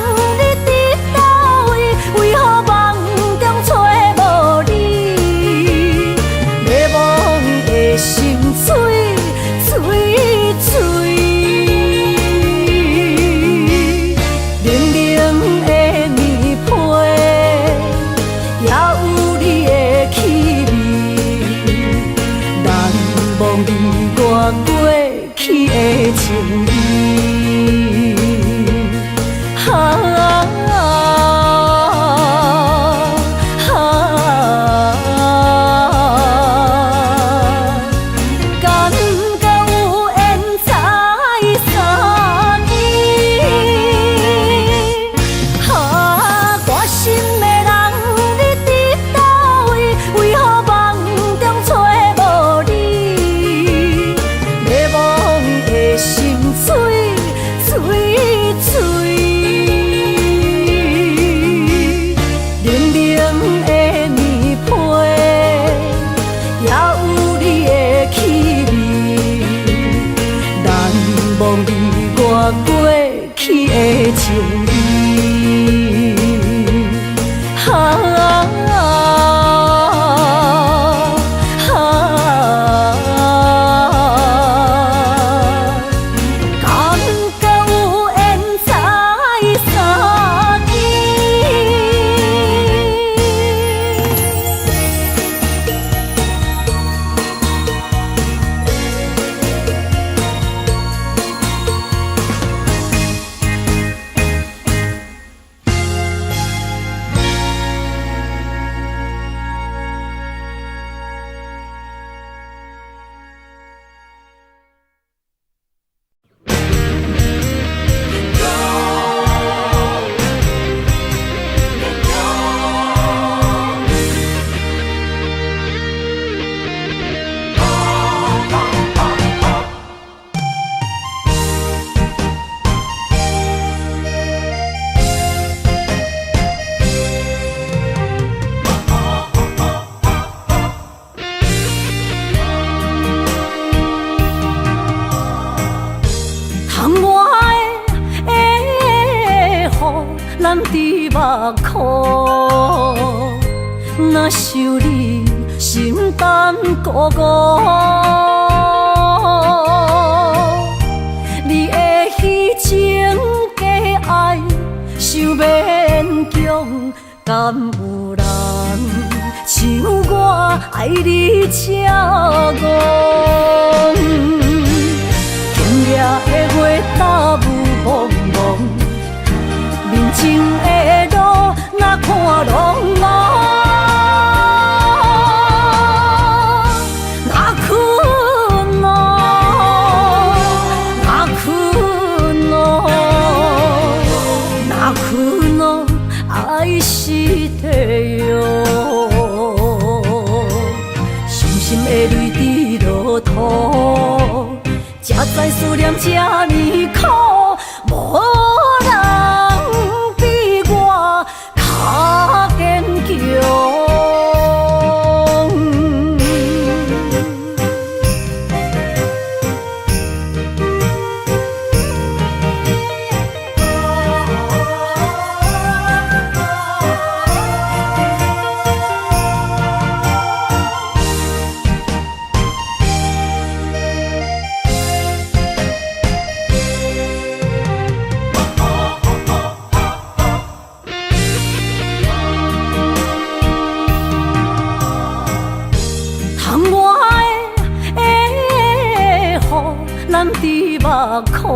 苦，若想你心胆孤孤，你的虚情假爱想勉强，敢有人像我爱你这戆？今夜的月搭雾蒙蒙，面前的路哪看拢无，哪困咯，哪困咯，哪困咯，爱是地哟。伤心的泪滴落土，才知思念这呢苦，无人比我较坚强。难滴目眶，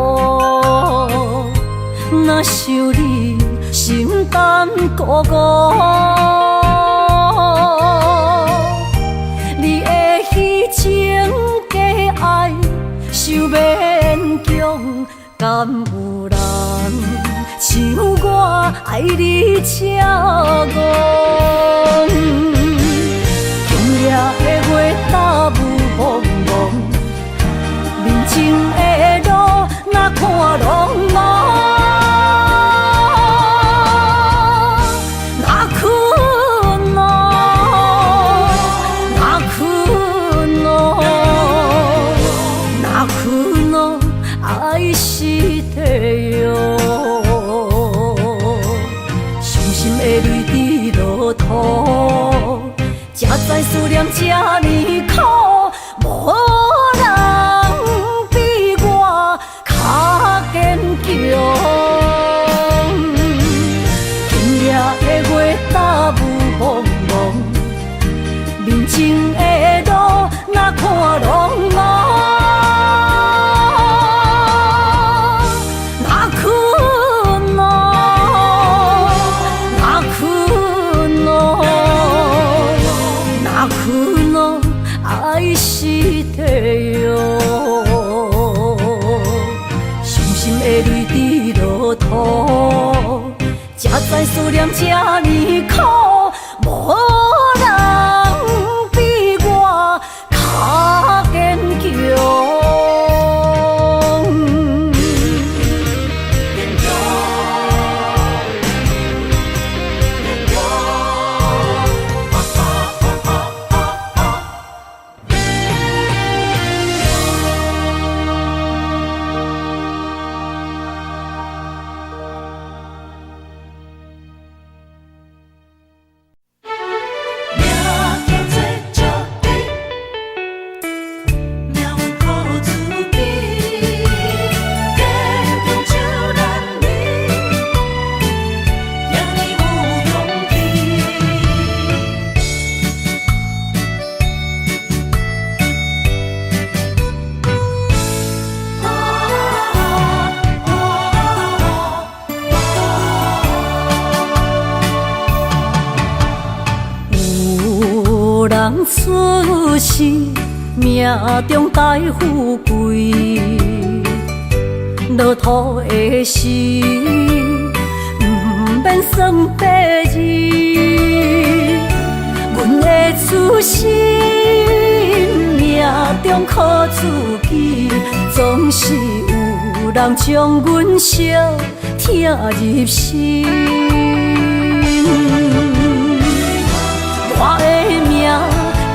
若想你心胆孤孤，你的虚情假爱想勉强，敢有人像我爱你这戆？今夜的月搭雾蒙蒙，面前的路哪看拢无，哪困咯，哪困咯，哪困咯，爱是地哟。伤心的泪滴落土，才知思念这呢苦，无较坚强。今夜的月搭雾蒙蒙，面前的路哪看拢无，哪困咯，哪困咯，哪困咯，爱是地哟。的泪滴落土，才知思念这呢苦，无人比我较坚强。出世命中带富贵，落土的时，不免算白字。阮的出身命中靠自己，总是有人将阮惜听入心。我的命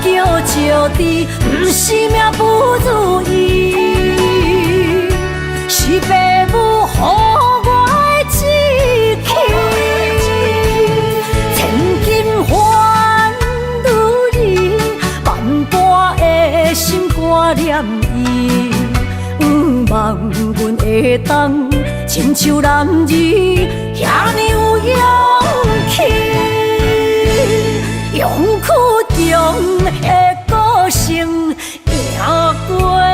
叫石滴，不是命不如意，是父母予我的志气。会当亲像男儿遐尼有勇气，勇气中的个性赢过泪。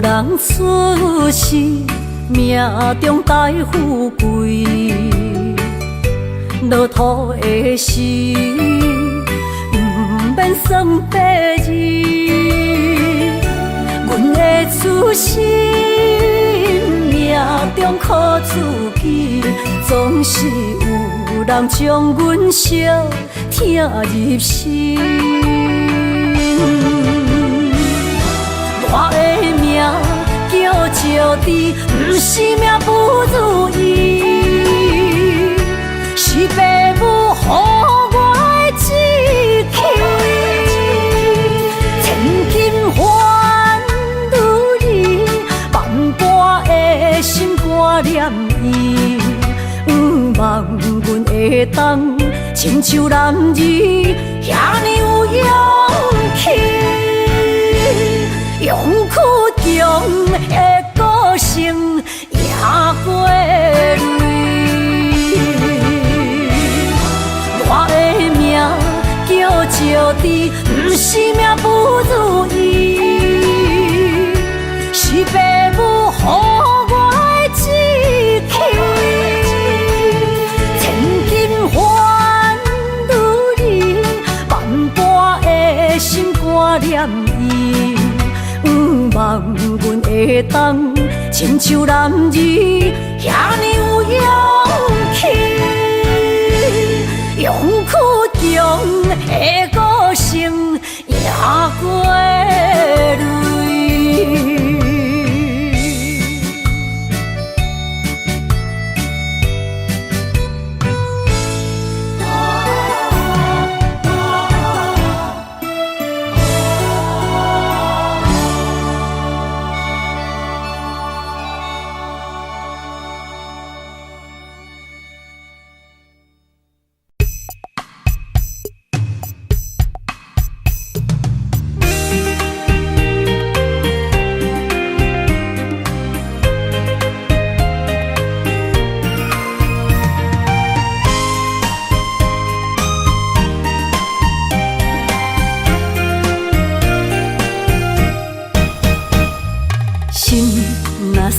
人出世，命中带富贵，落土的时，不免算白字。阮的出身，命中靠自己，总是有人将阮惜听入心。我的命叫石地，不是命不如意，是父母予我的志气。千金换如意，万般的心挂念伊。望阮会当亲像男儿遐尼有勇气。勇气中的个性赢过泪，我的命叫石地，不是命不如意，是父母予我的志气。千金换如意，万般的心挂念伊。望阮会当亲像男儿遐尼有勇气，勇气中的个性赢过泪。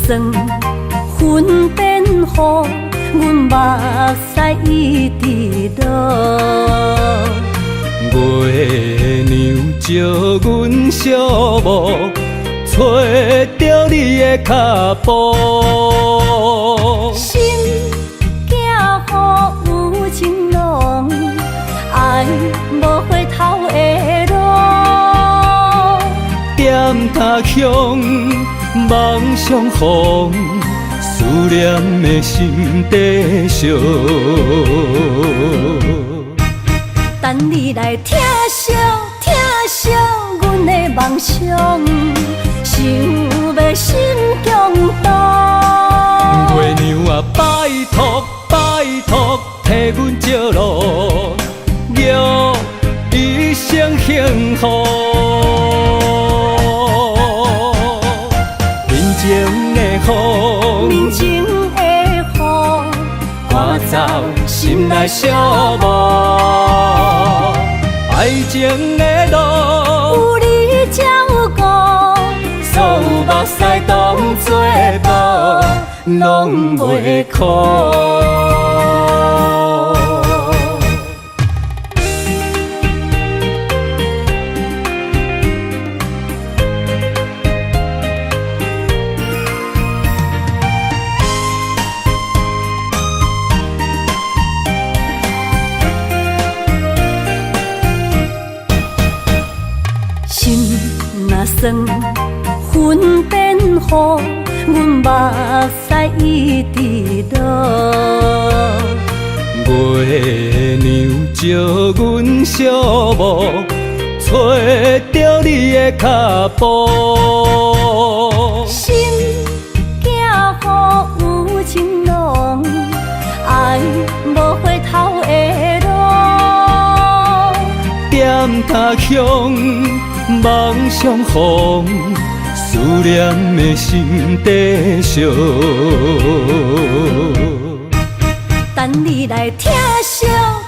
算云变雨，阮目屎一直落。月娘照阮寂寞，找着你的脚步。心行雨有情浓，爱无回头的路。点他乡。梦相逢，思念的心底烧。等你来听惜阮的梦想，想要心中动。月娘啊，拜托，替阮照路，愿一生幸福。面前的雨，赶走心内寂寞。爱情的路，有你才有我，所有目屎当作宝，拢袂苦。算云变雨，阮目屎一直落。月娘照阮小墓，找着你的脚步。心行予有情浓，爱无回头的路。点他乡，梦相逢，思念的心底烧。等你来疼惜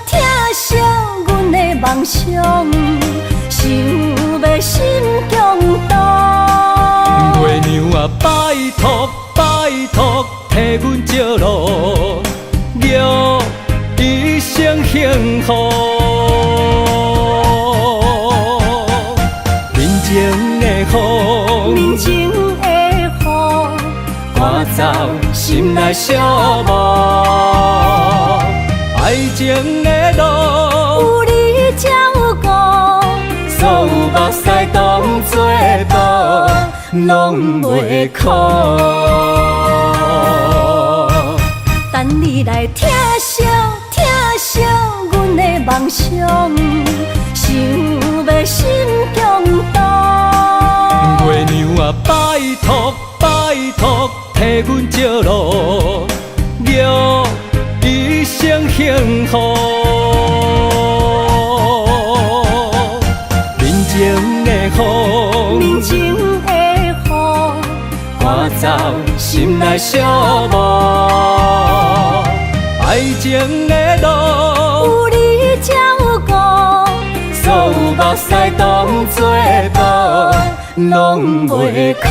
疼惜阮的梦想，想要心强大。月娘啊，拜托拜托，替阮照路，祝一生幸福。人情的风，人情的雨，赶走心内小梦。爱情的路，有你才有我，所有目屎当作宝，拢袂苦。等你来疼惜疼惜阮的梦想，想要心强大。月娘啊，拜托拜托，替阮照路，祝一生幸福。人情的风，人情的雨，赶走心内小梦。爱情的路，有你才有我，所有目屎当作宝，拢袂苦。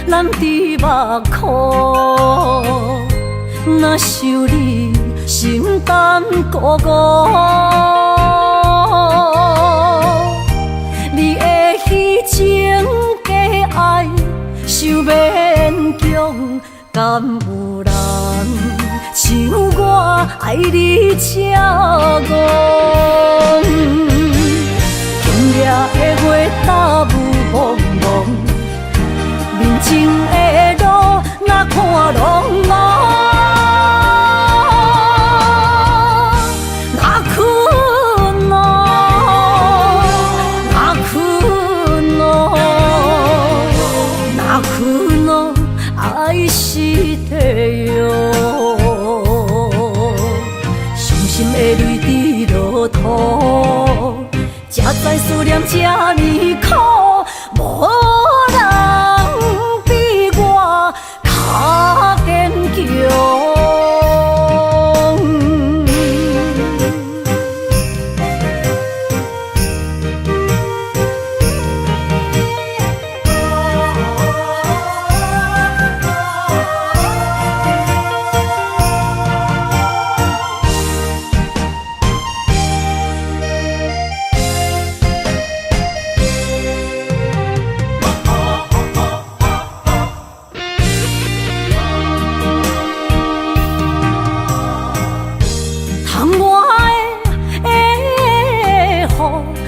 难伫目眶，若想你心肝孤孤。你的虚情假爱，想勉强，敢有人像我爱你这戆？今夜的月打雾蒙蒙。人情的路，哪看拢无，哪困哦，哪困哦，哪困哦，爱是地哟。伤心的泪滴落土，才知思念这呢苦，无人。较坚强。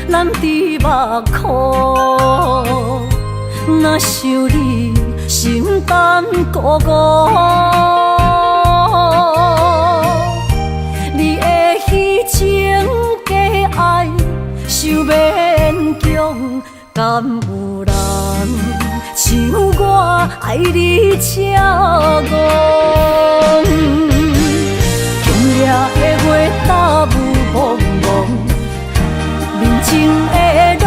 难伫目眶，若想你心肝孤孤。你的虚情假爱，想勉强，敢有人像我爱你这戆？今夜的月打雾蒙蒙。人情的路。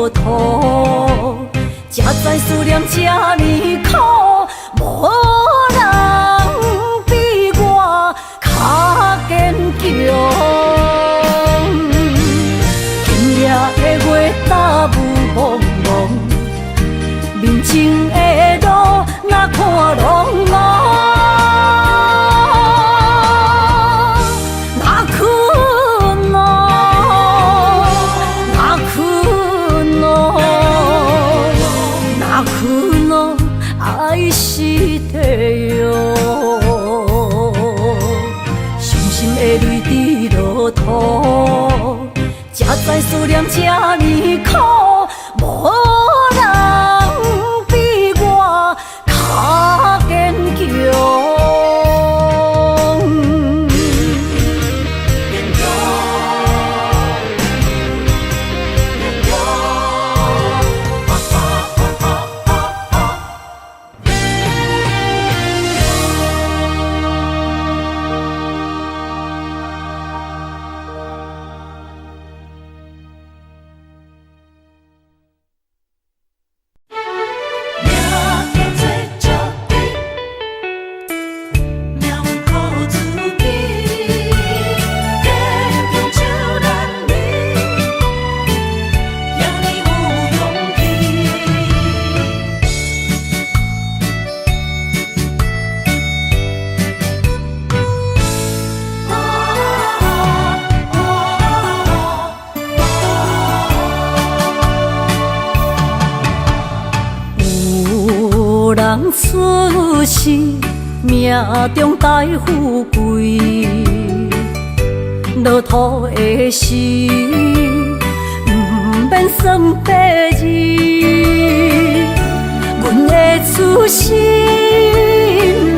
落土，才知思念这呢苦，无人比我较坚强。今夜的月搭雾蒙蒙，面前的路哪看拢无。爱是地哟，伤心的泪滴落土，才知思念这呢苦，无人比我较坚强。人出世，命中带富贵，落土的时，不免算白字。阮的出身，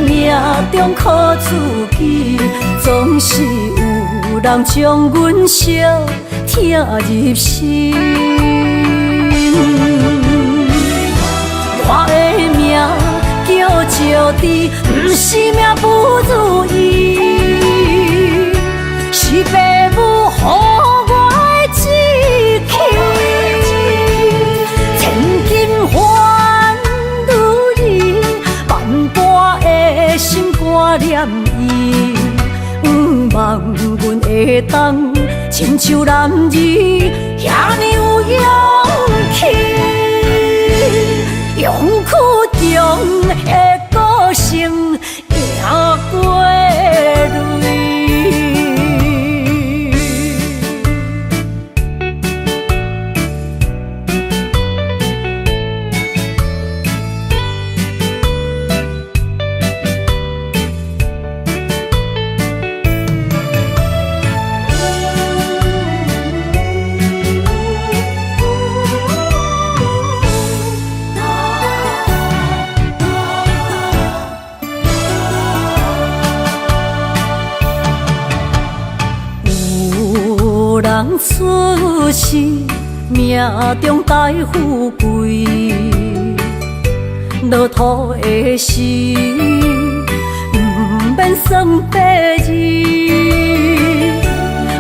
命中靠自己，总是有人将阮惜听入心。我的命叫石地，不是命不如意，是父母予我的志气。千金换如意，万般的心肝念伊，望阮会当亲像男儿遐尼有勇气。勇苦中的个性，赢过泪。人出世，命中带富贵，落土的时，不免算白字。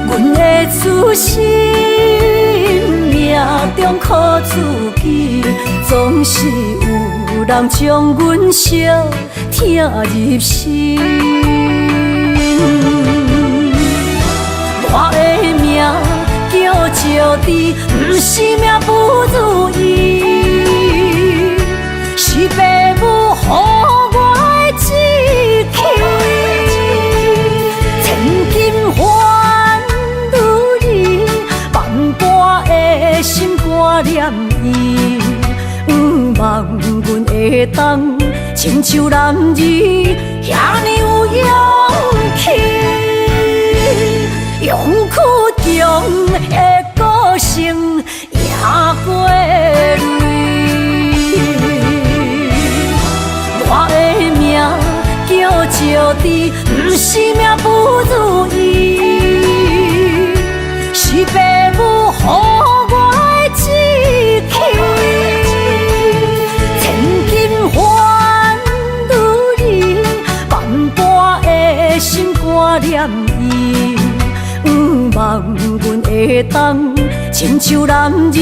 阮的出身，命中靠自己，总是有人将阮惜听入心。我的命叫石地，不是命不如意，是父母予我的志气。千金换如意，万般的心肝念伊，望阮会当亲像男儿遐尼有勇气。勇苦中的个性，赢过泪。我的命叫石地，不是命不如意，是父母予我的志气。千金换如意，万般的心肝念伊。望阮会当亲像男儿